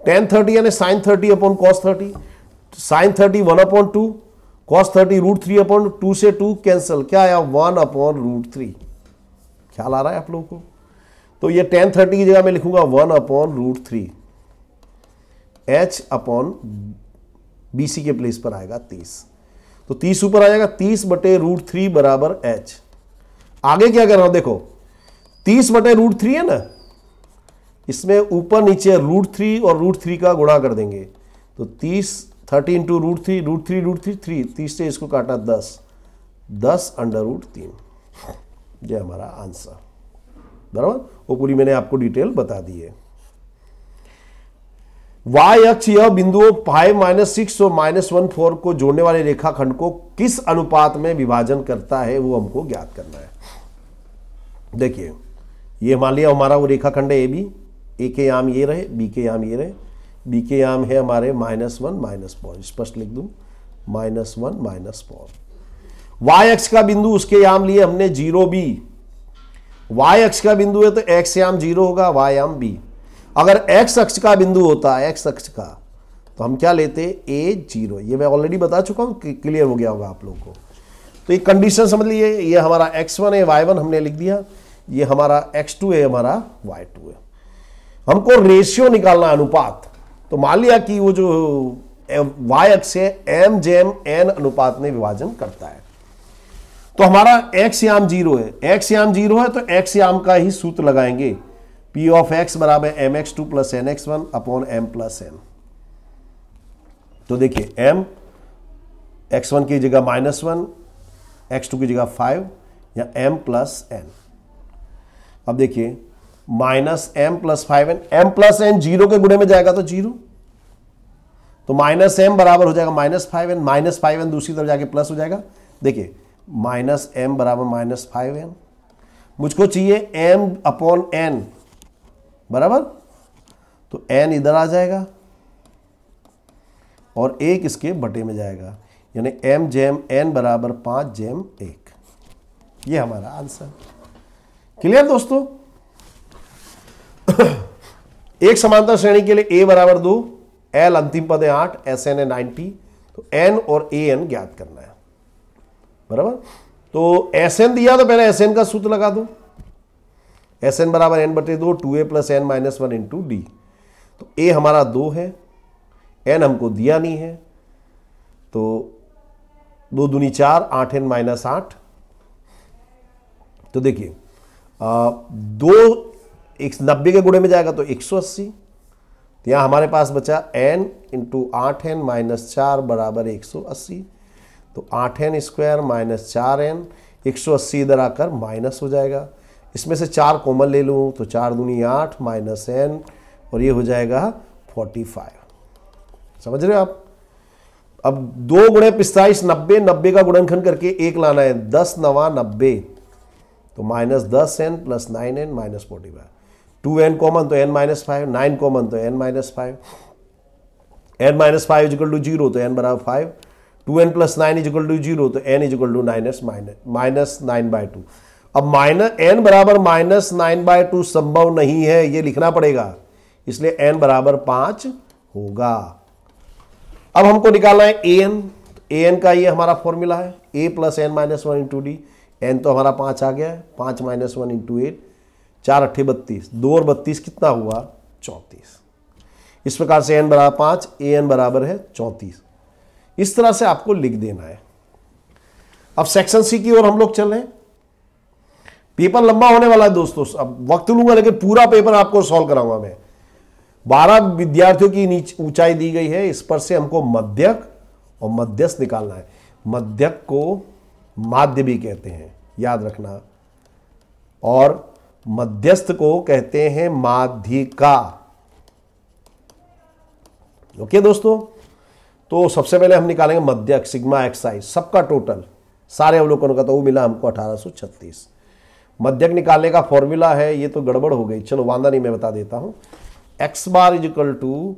tan 30 यानी sin 30 upon cos 30, sin 30 1 upon 2, cos 30 √3 upon 2 से 2 कैंसिल, क्या आया? 1 अपॉन √3। ख्याल आ रहा है आप लोगों को? तो ये tan 30 की जगह मैं लिखूंगा 1 upon √3, h upon B C के प्लेस पर आएगा 30, तो 30 ऊपर आ जाएगा, 30 बटे √3 बराबर h। आगे क्या कर रहा हूं देखो, 30 बटे √3 है ना, इसमें ऊपर नीचे √3 और √3 का गुणा कर देंगे, तो 30 इंटू √3, √3 30 से इसको काटा 10 √3। ये हमारा आंसर, बराबर। वो पूरी मैंने आपको डिटेल बता दी है। y अक्ष यह बिंदुओं 5 -6 और -1 को जोड़ने वाले रेखाखंड को किस अनुपात में विभाजन करता है, वो हमको ज्ञात करना है। देखिए ये मान लिया हमारा वो रेखाखंड है ए बी, ए के याम ये रहे, बी के याम ये रहे, बी के याम है हमारे -1 -4, स्पष्ट लिख दूं -1 -4। y अक्ष का बिंदु, उसके याम लिए हमने 0 b, y अक्ष का बिंदु है तो x याम 0 होगा, y याम b। अगर x अक्ष का बिंदु होता है, x अक्ष का, तो हम क्या लेते? a0। ये मैं ऑलरेडी बता चुका हूं, क्लियर हो गया होगा आप लोगों को। तो ये कंडीशन समझ लीजिए, ये हमारा x1 है, y1 हमने लिख दिया, ये हमारा x2 है, हमारा y2 है। हमको रेशियो निकालना, अनुपात। तो मान लिया कि वो जो y अक्ष है m/n अनुपात में विभाजन करता है, तो हमारा x याम 0 है, x याम 0 है तो x याम का ही सूत्र लगाएंगे, P ऑफ x बराबर mx2 plus nx1 upon m plus n। तो देखिए m x1 की जगह -1, x2 की जगह 5 या m प्लस n। अब देखिए -m plus 5n, m plus n 0 के गुणे में जाएगा तो 0, तो -m बराबर हो जाएगा -5n, -5n दूसरी तरफ जाके प्लस हो जाएगा। देखिए -m बराबर -5n, मुझको चाहिए m अपॉन n बराबर, तो n इधर आ जाएगा और 1 इसके बटे में जाएगा, यानी m/n बराबर 5/1। ये हमारा आंसर। क्लियर दोस्तों? एक समांतर श्रेणी के लिए a बराबर 2, l अंतिम पद है 8, SN है 90, तो n और an ज्ञात करना है, बराबर। तो SN दिया तो पहले SN का सूत्र लगा दो, SN बराबर n बटे 2, 2a plus n minus 1 into D. तो a हमारा 2 है, n हमको दिया नहीं है, तो 2 दूनी 4, 8n माइनस 8। तो देखिए 90 के गुणे में जाएगा तो 180, तो यहां हमारे पास बचा n इंटू 8n माइनस 4 बराबर 180, तो 8n स्क्वायर माइनस 4n, 180 इधर आकर माइनस हो जाएगा, इसमें से 4 कॉमन ले लूँ तो 4 दूनी 8 माइनस n, और ये हो जाएगा 45। समझ रहे हो आप? अब 2 गुणे 45, 90 का गुणनखंड करके 1 लाना है, 10 9 90, तो -10n plus 9n minus 45, 2n common तो n माइनस 5, 9 कॉमन तो n minus 5, n minus 5 is equal to 0 तो n बराबर 5, 2n प्लस 9 इजिकल टू 0 तो n इजिकल टू माइनस 9/2। अब n बराबर -9/2 संभव नहीं है, ये लिखना पड़ेगा, इसलिए n बराबर 5 होगा। अब हमको निकालना है an का ये हमारा फॉर्मूला है, a plus n minus 1 into D. n तो हमारा 5 आ गया है, 5 माइनस 1 इंटू 8, 4 8 32, 2 और 32 कितना हुआ? 34। इस प्रकार से n बराबर 5, an बराबर है 34। इस तरह से आपको लिख देना है। अब सेक्शन सी की ओर हम लोग चल रहे हैं। पेपर लंबा होने वाला है दोस्तों, अब वक्त लूंगा लेकिन पूरा पेपर आपको सॉल्व कराऊंगा मैं। 12 विद्यार्थियों की ऊंचाई दी गई है, इस पर से हमको मध्यक और मध्यस्थ निकालना है। मध्यक को माध्य भी कहते हैं, याद रखना, और मध्यस्थ को कहते हैं माध्यिका। ओके दोस्तों, तो सबसे पहले हम निकालेंगे मध्यक सिग्मा एक्सआई, सबका टोटल सारे अवलोकनों का, तो वो मिला हमको 1836। मध्यक निकालने का फॉर्मूला है, ये तो गड़बड़ हो गई, चलो वांदा नहीं, मैं बता देता हूं। X bar is equal to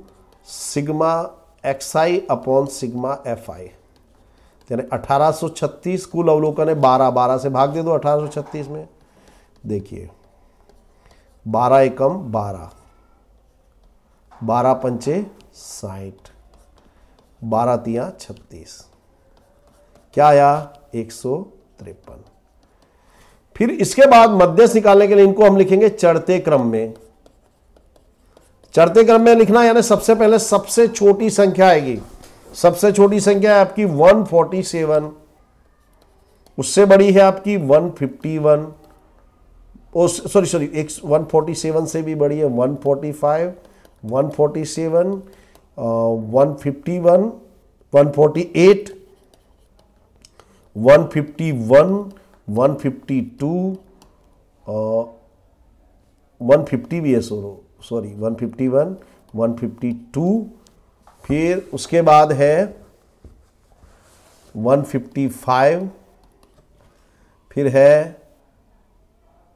sigma XI upon sigma FI, यानी 1836 कुल अवलोकन है। 12 से भाग दे दो 1836 में, देखिए 12 एकम 12, 12 पंचे 60, 12 तिया 36, क्या आया 153। फिर इसके बाद मध्यस्थ निकालने के लिए इनको हम लिखेंगे चढ़ते क्रम में। चढ़ते क्रम में लिखना यानी सबसे पहले सबसे छोटी संख्या आएगी, सबसे छोटी संख्या है आपकी 147, उससे बड़ी है आपकी 151, सॉरी 147 से भी बड़ी है 145, 147, 151, 148, 151, 152, 150 भी है, सॉरी 151, 152, फिर उसके बाद है 155, फिर है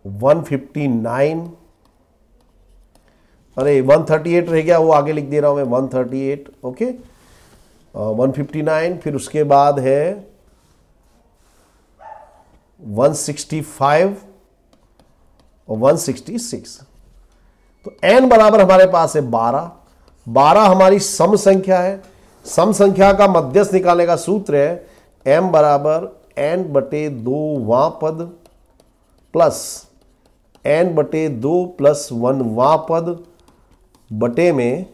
159, अरे 138 रह गया, वो आगे लिख दे रहा हूं मैं 138, ओके 159, फिर उसके बाद है 165 और 166। तो n बराबर हमारे पास है 12, 12 हमारी सम संख्या है। सम संख्या का मध्यस्थ निकालने का सूत्र है m बराबर n बटे 2वां पद प्लस n बटे 2 प्लस 1वां पद बटे में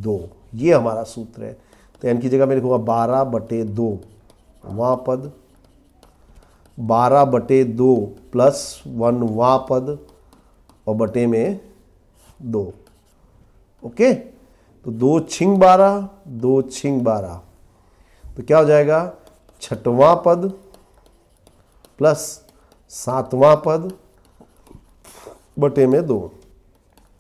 2, ये हमारा सूत्र है। तो n की जगह मैं लिखूंगा 12 बटे 2 वां पद, 12 बटे 2 प्लस 1वां पद और बटे में 2, ओके। तो 2 छिंग 12, 2 छिंग 12, तो क्या हो जाएगा 6वां पद प्लस 7वां पद बटे में 2।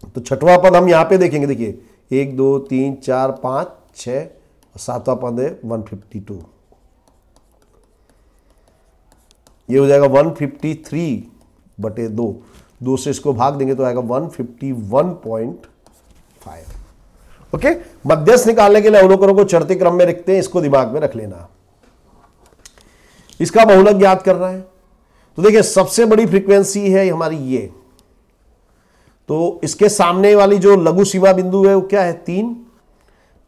तो 6वां पद हम यहां पे देखेंगे, देखिए 1 2 3 4 5 6 और 7वां पद है 152, ये हो जाएगा 153 बटे 2, 2 से इसको भाग देंगे तो आएगा 151.5। ओके, मध्यस्थ निकालने के लिए अवलोकनों को चढ़ते क्रम में रखते हैं, इसको दिमाग में रख लेना। इसका बहुलक ज्ञात करना है, तो देखिए सबसे बड़ी फ्रीक्वेंसी है हमारी ये, तो इसके सामने वाली जो लघु सीमा बिंदु है वो क्या है 3,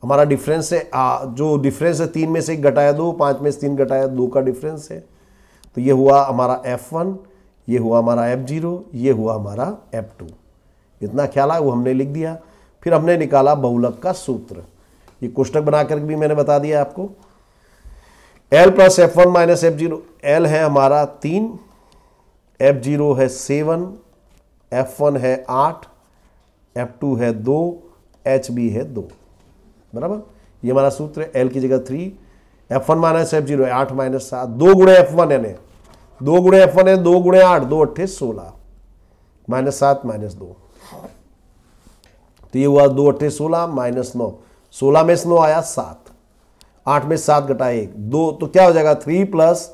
हमारा डिफरेंस है, जो डिफरेंस है 3 में से 1 घटाया 2, 5 में से 3 घटाया 2 का डिफरेंस है। तो ये हुआ हमारा F1, ये हुआ हमारा F0, ये हुआ हमारा F2। इतना ख्याल है वो हमने लिख दिया। फिर हमने निकाला बहुलक का सूत्र, ये कोष्टक बनाकर भी मैंने बता दिया आपको। L plus F1 minus F0, L है हमारा 3, F0 है 7, F1 है 8, F2 है 2, HB है 2, बराबर। ये हमारा सूत्र है। L की जगह 3, F1 माइनस F0 है 8 माइनस 7, 2 गुणे F1 है, 2 गुणे F1 है 2 गुणे 8, 2 8 16, माइनस 7 माइनस 2, तो ये हुआ 2 8 16 माइनस 9, 16 में से 9 आया 7, 8 में 7 घटाए 1 2, तो क्या हो जाएगा 3 प्लस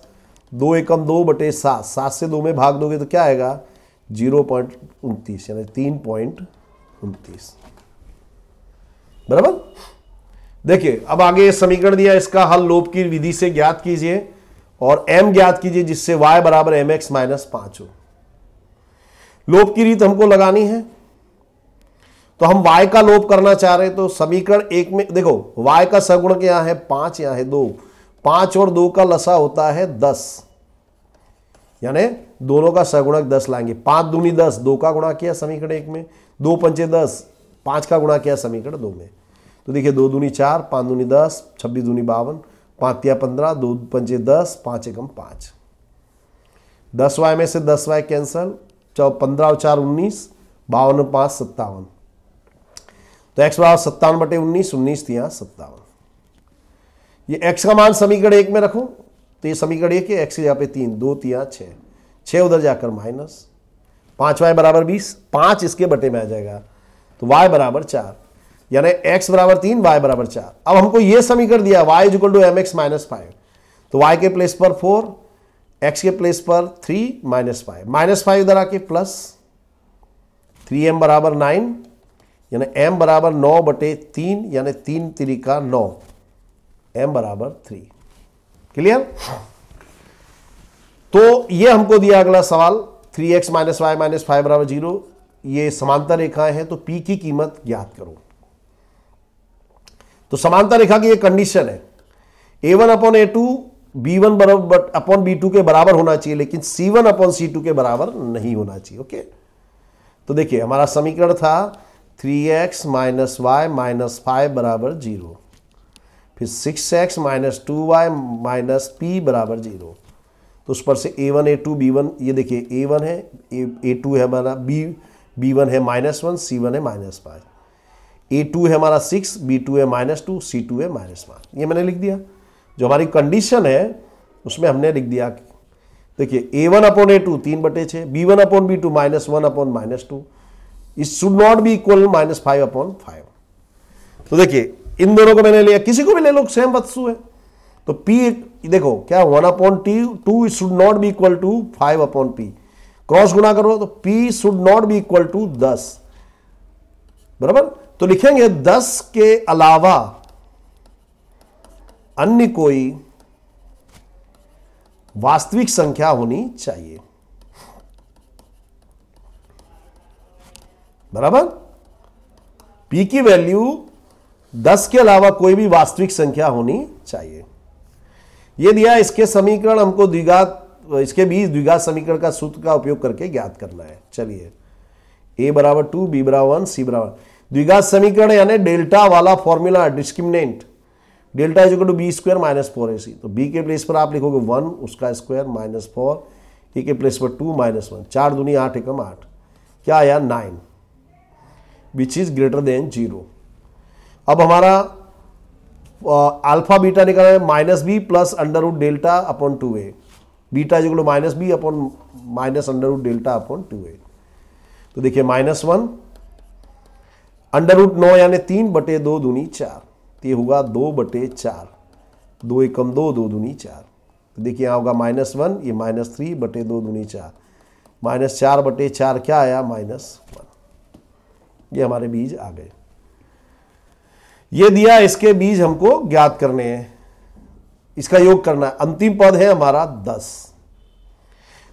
2 एकम 2 बटे 7, 7 से 2 में भाग दोगे तो क्या आएगा 0.29 यानी 3.29, बराबर। देखिए अब आगे समीकरण दिया, इसका हल लोप की विधि से ज्ञात कीजिए और m ज्ञात कीजिए जिससे y बराबर mx माइनस 5 हो। लोप की रीत हमको लगानी है, तो हम y का लोप करना चाह रहे हैं, तो समीकरण 1 में देखो y का सगुणक यहां है 5, यहां है 2, 5 और 2 का लसा होता है 10, यानी दोनों का सगुणक 10 लाएंगे। 5 दूनी 10, 2 का गुणा किया समीकरण 1 में, 2 पंचे 10, 5 का गुणा किया समीकरण 2 में। तो देखिए 2 दूनी 4, 5 दूनी 10, 26 दूनी 52, 5 तिया 15, 2 पंचे 10, 5 एकम 5, 10y में से 10y कैंसल, 15 और 4 19, 52 और 5 57, तो x बराबर 57 बटे 19, 19 तिया 57। ये x का मान समीकरण 1 में रखो तो ये समीकरण 1 है, x यहाँ पे 3, 2 3 6, 6 उधर जाकर माइनस 5y बराबर 20, 5 इसके बटे में आ जाएगा तो y बराबर 4, यानी x बराबर 3, y बराबर 4। अब हमको ये समीकरण दिया y is equal to mx minus 5, तो y के प्लेस पर 4, x के प्लेस पर 3 माइनस 5, माइनस 5 इधर आके प्लस 3m बराबर 9, यानी m बराबर 9 बटे 3, यानी 3 3 9, m बराबर 3। क्लियर? तो ये हमको दिया अगला सवाल 3x माइनस वाई माइनस 5 बराबर 0, ये समांतर रेखाएं हैं तो p की कीमत ज्ञात करो। तो समांतर रेखा की ये कंडीशन है a1 अपॉन a2 b1 बराबर अपॉन b2 के बराबर होना चाहिए, लेकिन c1 अपॉन c2 के बराबर नहीं होना चाहिए। ओके, तो देखिए हमारा समीकरण था 3x माइनस वाई माइनस 5 बराबर 0, फिर 6x minus 2y minus p बराबर 0, तो उस पर से a1 a2 b1, ये देखिए a1 है, a2 है हमारा, b1 है -1, c1 है -5, a2 है हमारा 6, b2 है -2, c2 है -5। ये मैंने लिख दिया। जो हमारी कंडीशन है उसमें हमने लिख दिया, देखिए a1 upon a2 3/6, b1 upon b2 -1 upon -2, it should not be equal -5 upon 5। तो देखिए इन दोनों को मैंने लिया, किसी को भी ले लो, सेम वस्तु है। तो p देखो क्या 1 upon to it should not be equal to 5 upon p, cross गुना करो तो p should not be equal to 10, बराबर। तो लिखेंगे 10 के अलावा अन्य कोई वास्तविक संख्या होनी चाहिए, बराबर। p की वैल्यू 10 के अलावा कोई भी वास्तविक संख्या होनी चाहिए। यह दिया, इसके समीकरण हमको द्विघात, इसके बीच द्विघात समीकरण का सूत्र का उपयोग करके ज्ञात करना है। चलिए a बराबर 2, b बराबर 1, c बराबर, द्विघात समीकरण यानी डेल्टा वाला formula, discriminant delta is equal to B square minus 4ac। तो b के प्लेस पर आप लिखोगे 1 उसका स्क्वायर माइनस 4, a के प्लेस पर 2 माइनस 1, 4 दूनी 8 एकम 8, क्या आया 9, विच इज ग्रेटर देन 0। अब हमारा अल्फा बीटा निकला है -b plus under root delta upon 2a, beta equal to -b upon minus under root delta upon 2a। तो देखिए -1 अंडर रूट 9 यानी 3/2 दूनी 4, तो ये होगा 2/4, 2 एकम 2, 2 दूनी 4। तो देखिए यहाँ होगा -1, ये -3/2 दूनी 4, -4/4 क्या आया -1। ये हमारे बीज आ गए। ये दिया, इसके बीज हमको ज्ञात करने हैं, इसका योग करना है। अंतिम पद है हमारा 10।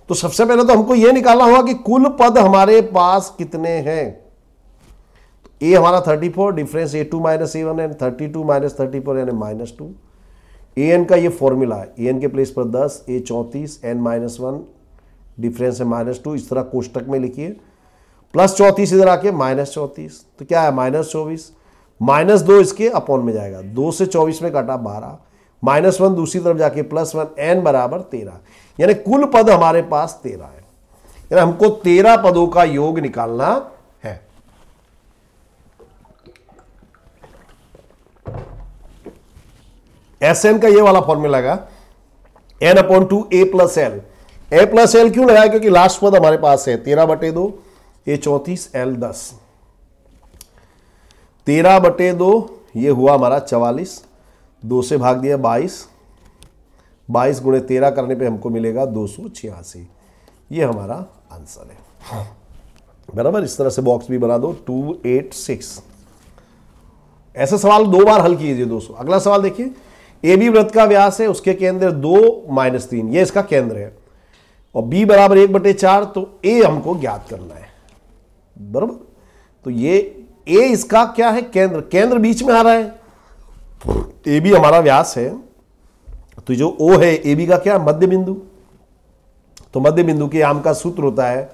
तो सबसे पहले तो हमको यह निकालना होगा कि कुल पद हमारे पास कितने हैं। तो a हमारा 34, डिफरेंस a2 माइनस a1 है, 32 माइनस 34 यानी -2। an का ये फॉर्मूला है, an के प्लेस पर 10, a 34, n -1, डिफरेंस है -2, इस तरह कोष्टक में लिखिए, प्लस 34 इधर आके -34, तो क्या है -24, -2 इसके अपॉन में जाएगा, 2 से 24 में काटा 12, -1 दूसरी तरफ जाके +1, n बराबर 13, यानी कुल पद हमारे पास 13 है। यानी हमको 13 पदों का योग निकालना है। Sn का ये वाला फॉर्मूला लगा n/2 a plus L. a plus L क्यों लगाया? क्योंकि लास्ट पद हमारे पास है 13/2, a 34, l 10, 13/2 ये हुआ हमारा 44, 2 से भाग दिया 22, 22 गुणे 13 करने पे हमको मिलेगा 286। ये हमारा आंसर है, बराबर। इस तरह से बॉक्स भी बना दो 286। ऐसे सवाल 2 बार हल कीजिए दोस्तों। अगला सवाल देखिए, ए बी वृत्त का व्यास है, उसके केंद्र 2 - 3, ये इसका केंद्र है, और b बराबर 1/4, तो a हमको ज्ञात करना है, बराबर। तो ये a इसका क्या है? केंद्र, केंद्र बीच में आ रहा है, ए बी हमारा व्यास है, तो जो o है ए बी का क्या? मध्य बिंदु। तो मध्य बिंदु के आम का सूत्र होता है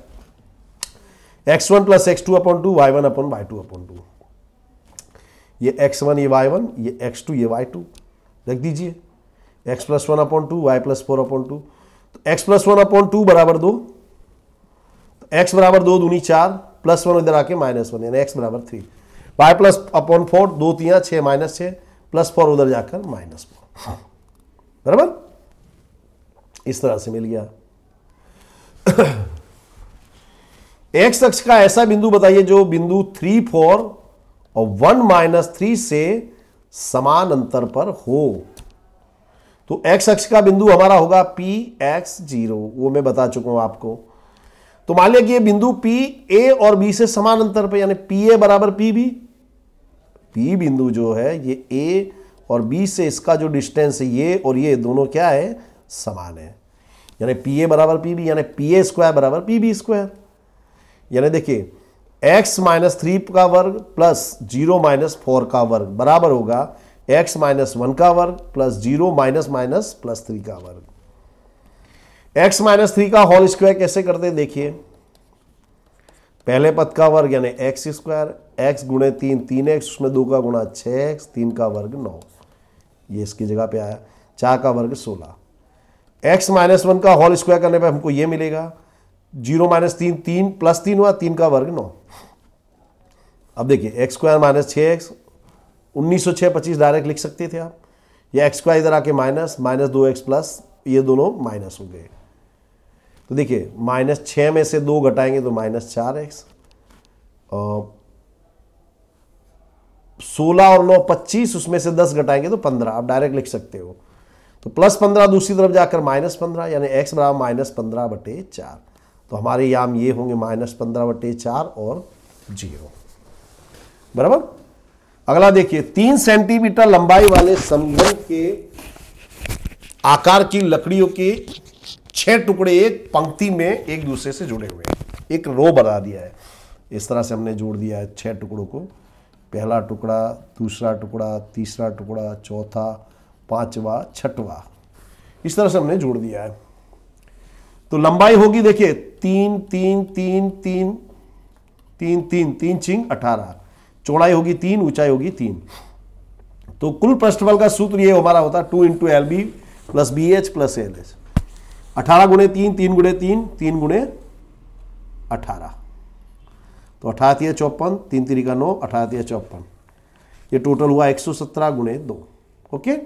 x1 + x2/2 y1/y2/2। ये x1 ये y1, ये x2 ये y2 रख दीजिए, x + 1/2 y + 4/2। तो x + 1/2 बराबर 2, तो x बराबर 2 दूनी 4, +1 इधर आके -1, यानी x बराबर 3, y + 4 2 3 6 -6, +4 उधर जाकर -4। बराबर, इस तरह से मिल गया। एक्स अक्ष का ऐसा बिंदु बताइए जो बिंदु 3, 4 और 1 - 3 से समान अंतर पर हो। तो एक्स अक्ष का बिंदु हमारा होगा Px0, वो मैं बता चुका हूं आपको। तो मान लिया कि ये बिंदु P A और B से समान अंतर पे, यानी PA बराबर PB। P बिंदु जो है ये A और B से इसका जो डिस्टेंस है ये और ये दोनों क्या है, समान है, यानी PA बराबर PB, यानी PA² बराबर PB²। यानी देखिए x - 3 का वर्ग प्लस 0 - 4 का वर्ग बराबर होगा x - 1 का वर्ग प्लस 0 - प्लस 3 का वर्ग। x - 3 का होल स्क्वायर कैसे करते हैं देखिए, पहले पद का वर्ग यानी x², x गुणे 3 3x, उसमें 2 का गुणा 6x, 3 का वर्ग 9, ये इसकी जगह पे आया, 4 का वर्ग 16। x - 1 का होल स्क्वायर करने पे हमको ये मिलेगा 0 - 3 3 प्लस 3 हुआ, 3 का वर्ग 9। अब देखिए x² - 6x, 1906 25 डायरेक्ट लिख सकते थे आप, या x² इधर आके माइनस, -2x प्लस, ये दोनों माइनस हो गए। तो देखिए -6 में से 2 घटाएंगे तो -4x, 16 और 9 25, उसमें से 10 घटाएंगे तो 15, आप डायरेक्ट लिख सकते हो। तो +15 दूसरी तरफ जाकर -15, यानी x बराबर -15/4। तो हमारे याम ये होंगे -15/4 और 0, बराबर। अगला देखिए, 3 सेंटीमीटर लंबाई वाले समघन के आकार की लकड़ियों के 6 टुकड़े एक पंक्ति में एक दूसरे से जुड़े हुए हैं, एक रो बना दिया है। इस तरह से हमने जोड़ दिया है 6 टुकड़ों को, पहला टुकड़ा, दूसरा टुकड़ा, तीसरा टुकड़ा, चौथा, 5वां, 6वां, इस तरह से हमने जोड़ दिया है। तो लंबाई होगी देखिए 3 3 3 3 3 3 3 चिंग 18, चौड़ाई होगी 3, ऊंचाई होगी 3। तो कुल पृष्ठफल का सूत्र ये हमारा होता है 2 × LB + BH + LH। 18 × 3 3 × 3 3 × 18, तो 18 × 54, 3 × 3 = 9, 18 × 54, ये टोटल हुआ 117 × 2। ओके,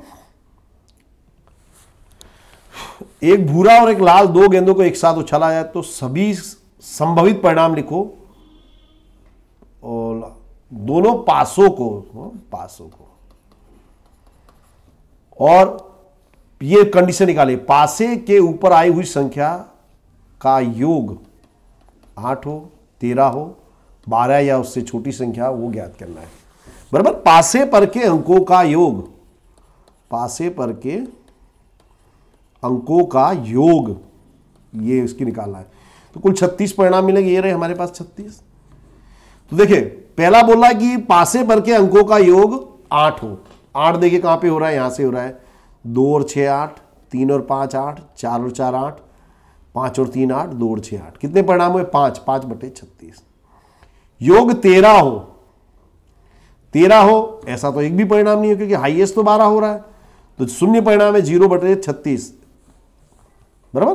एक भूरा और एक लाल 2 गेंदों को एक साथ उछाला जाए तो सभी संभवित परिणाम लिखो, और दोनों पासों को और ये कंडीशन निकालिए, पासे के ऊपर आई हुई संख्या का योग 8 हो, 13 हो, 12 या उससे छोटी संख्या वो ज्ञात करना है, बराबर। पासे पर के अंकों का योग, पासे पर के अंकों का योग, ये इसकी निकालना है। तो कुल 36 परिणाम मिलेंगे, ये रहे हमारे पास 36। तो देखिए पहला बोल रहा है कि पासे पर के अंकों का योग 8 हो। 8 देखिए कहां पे हो रहा है, यहां से हो रहा है, 2 और 6 8, 3 और 5 8, 4 और 4 8, 5 और 3 8, 2 और 6 8, कितने परिणाम हुए 5, 5/36। योग 13 हो, 13 हो, ऐसा तो एक भी परिणाम नहीं है क्योंकि हाईएस्ट तो 12 हो रहा है, तो शून्य परिणाम है 0/36, बराबर।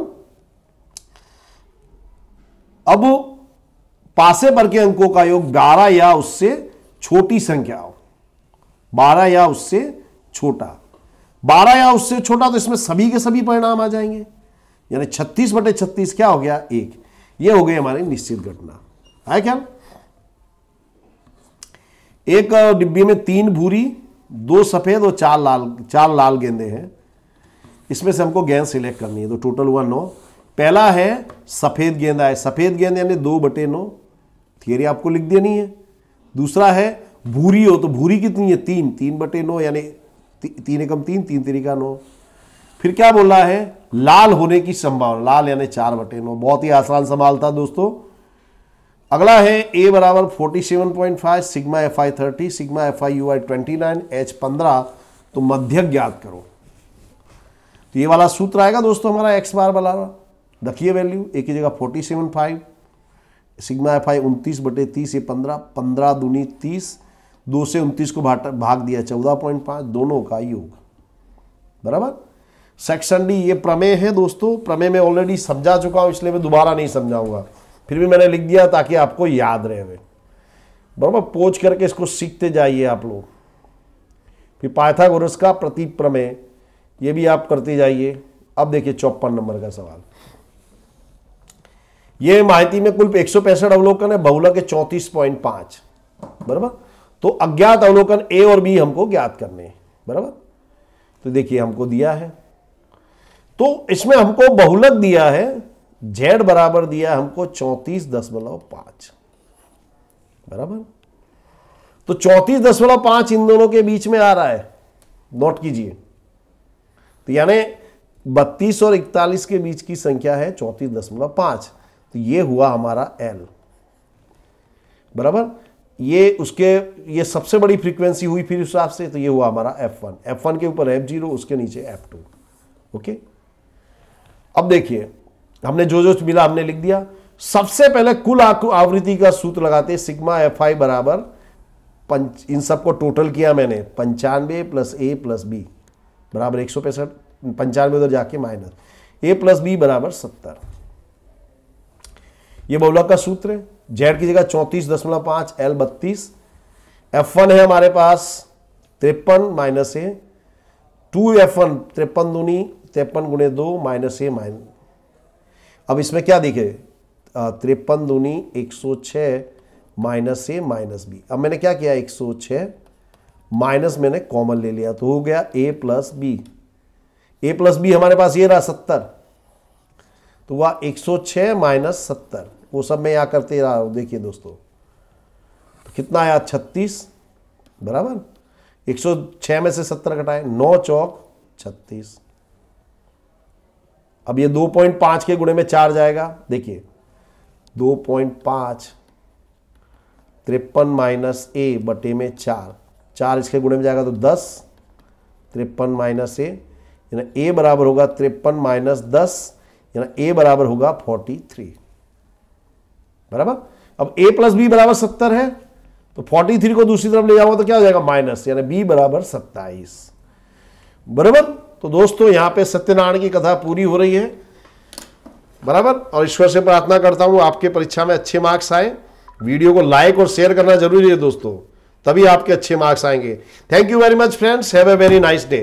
अब पासे पर के अंकों का योग 12 या उससे छोटी संख्या हो, 12 या उससे छोटा, 12 या उससे छोटा, तो इसमें सभी के सभी परिणाम आ जाएंगे, यानी 36/36 क्या हो गया 1। ये हो गई हमारी निश्चित घटना, है क्या। एक डिब्बी में 3 भूरी, 2 सफेद और 4 लाल गेंदे हैं, इसमें से हमको गेंद सिलेक्ट करनी है, तो टोटल हुआ 9। पहला है सफेद गेंद है, सफेद गेंद यानी 2/9, थियरी आपको लिख देनी है। दूसरा है भूरी हो, तो भूरी कितनी है 3, 3/9 यानी 3 एकम 3, 3 तिरिका 9। फिर क्या बोल रहा है, लाल होने की संभावना, लाल यानी 4/9, बहुत ही आसान सवाल था दोस्तों। अगला है A बराबर 47.5, sigma FI 30, sigma FI UI 29, H 15, तो मध्यक ज्ञात करो। तो ये वाला सूत्र आएगा दोस्तों हमारा x बार वाला, रखिए वैल्यू, एक की जगह 47.5, सिग्मा FI 29/30, ये 15, 15 दूनी 30, 2 से 29 को भाग दिया 14.5, दोनों का योग, बराबर। सेक्शन डी, ये प्रमेय है दोस्तों, प्रमेय में ऑलरेडी समझा चुका हूं इसलिए मैं दोबारा नहीं समझाऊंगा, फिर भी मैंने लिख दिया ताकि आपको याद रहे, बराबर। पोंछ करके इसको सीखते जाइए आप लोग। फिर पाइथागोरस का प्रतीक प्रमेय, ये भी आप करते जाइए। अब देखिए 54 नंबर का सवाल। ये माहिती में कुल 165 अवलोकन है, बहुलक है 34.5, बराबर। तो अज्ञात अवलोकन ए और बी हमको ज्ञात करने हैं, बराबर। तो देखिए हमको दिया है, तो इसमें हमको बहुलक दिया है, z बराबर दिया हमको 34.5, बराबर। तो 34.5 इन दोनों के बीच में आ रहा है, नोट कीजिए। तो यानी 32 और 41 के बीच की संख्या है 34.5। तो ये हुआ हमारा L, बराबर। ये सबसे बड़ी फ्रीक्वेंसी हुई फिर उस हिसाब से। तो ये हुआ हमारा F1 के ऊपर F0, उसके नीचे F2। ओके, अब देखिए हमने जो जो मिला हमने लिख दिया। सबसे पहले कुल आवृत्ति का सूत्र लगाते, सिग्मा Fi बराबर इन सबको टोटल किया मैंने, 95 प्लस A प्लस B बराबर 165, 95 उधर जाके माइनस, A प्लस B बराबर 70। ये बहुलक का सूत्र है। Z की जगह 34.5, L 32, F1 है हमारे पास 53 माइनस A, 2F1 53 दूनी 53 गुणे 2 माइनस A माइनस। अब इसमें क्या दिखे, 53 दूनी 106 माइनस A माइनस B। अब मैंने क्या किया, 106 माइनस मैंने कॉमन ले लिया, तो हो गया A plus B। A plus B हमारे पास ये रहा 70, तो वह 106 माइनस 70, वो सब मैं यहाँ करते रहा हूँ। देखिए दोस्तों, तो कितना आया 36, बराबर। 106 में से 70 घटाए, 9 चौक 36। अब ये 2.5 के गुणे में 4 जाएगा। देखिए 2.5 53 माइनस A बटे में 4 इसके गुणे में जाएगा तो 10, 53 माइनस A, यानी A बराबर होगा 53 माइनस 10, यानी A बराबर होगा 43, बराबर। अब A प्लस B बराबर 70 है, तो 43 को दूसरी तरफ ले जाऊंगा तो क्या हो जाएगा माइनस, यानी B बराबर 27, बराबर। तो दोस्तों यहाँ पे सत्यनारायण की कथा पूरी हो रही है, बराबर। और ईश्वर से प्रार्थना करता हूँ आपके परीक्षा में अच्छे मार्क्स आए। वीडियो को लाइक और शेयर करना जरूरी है दोस्तों, तभी आपके अच्छे मार्क्स आएंगे। Thank you very much friends, have a very nice day.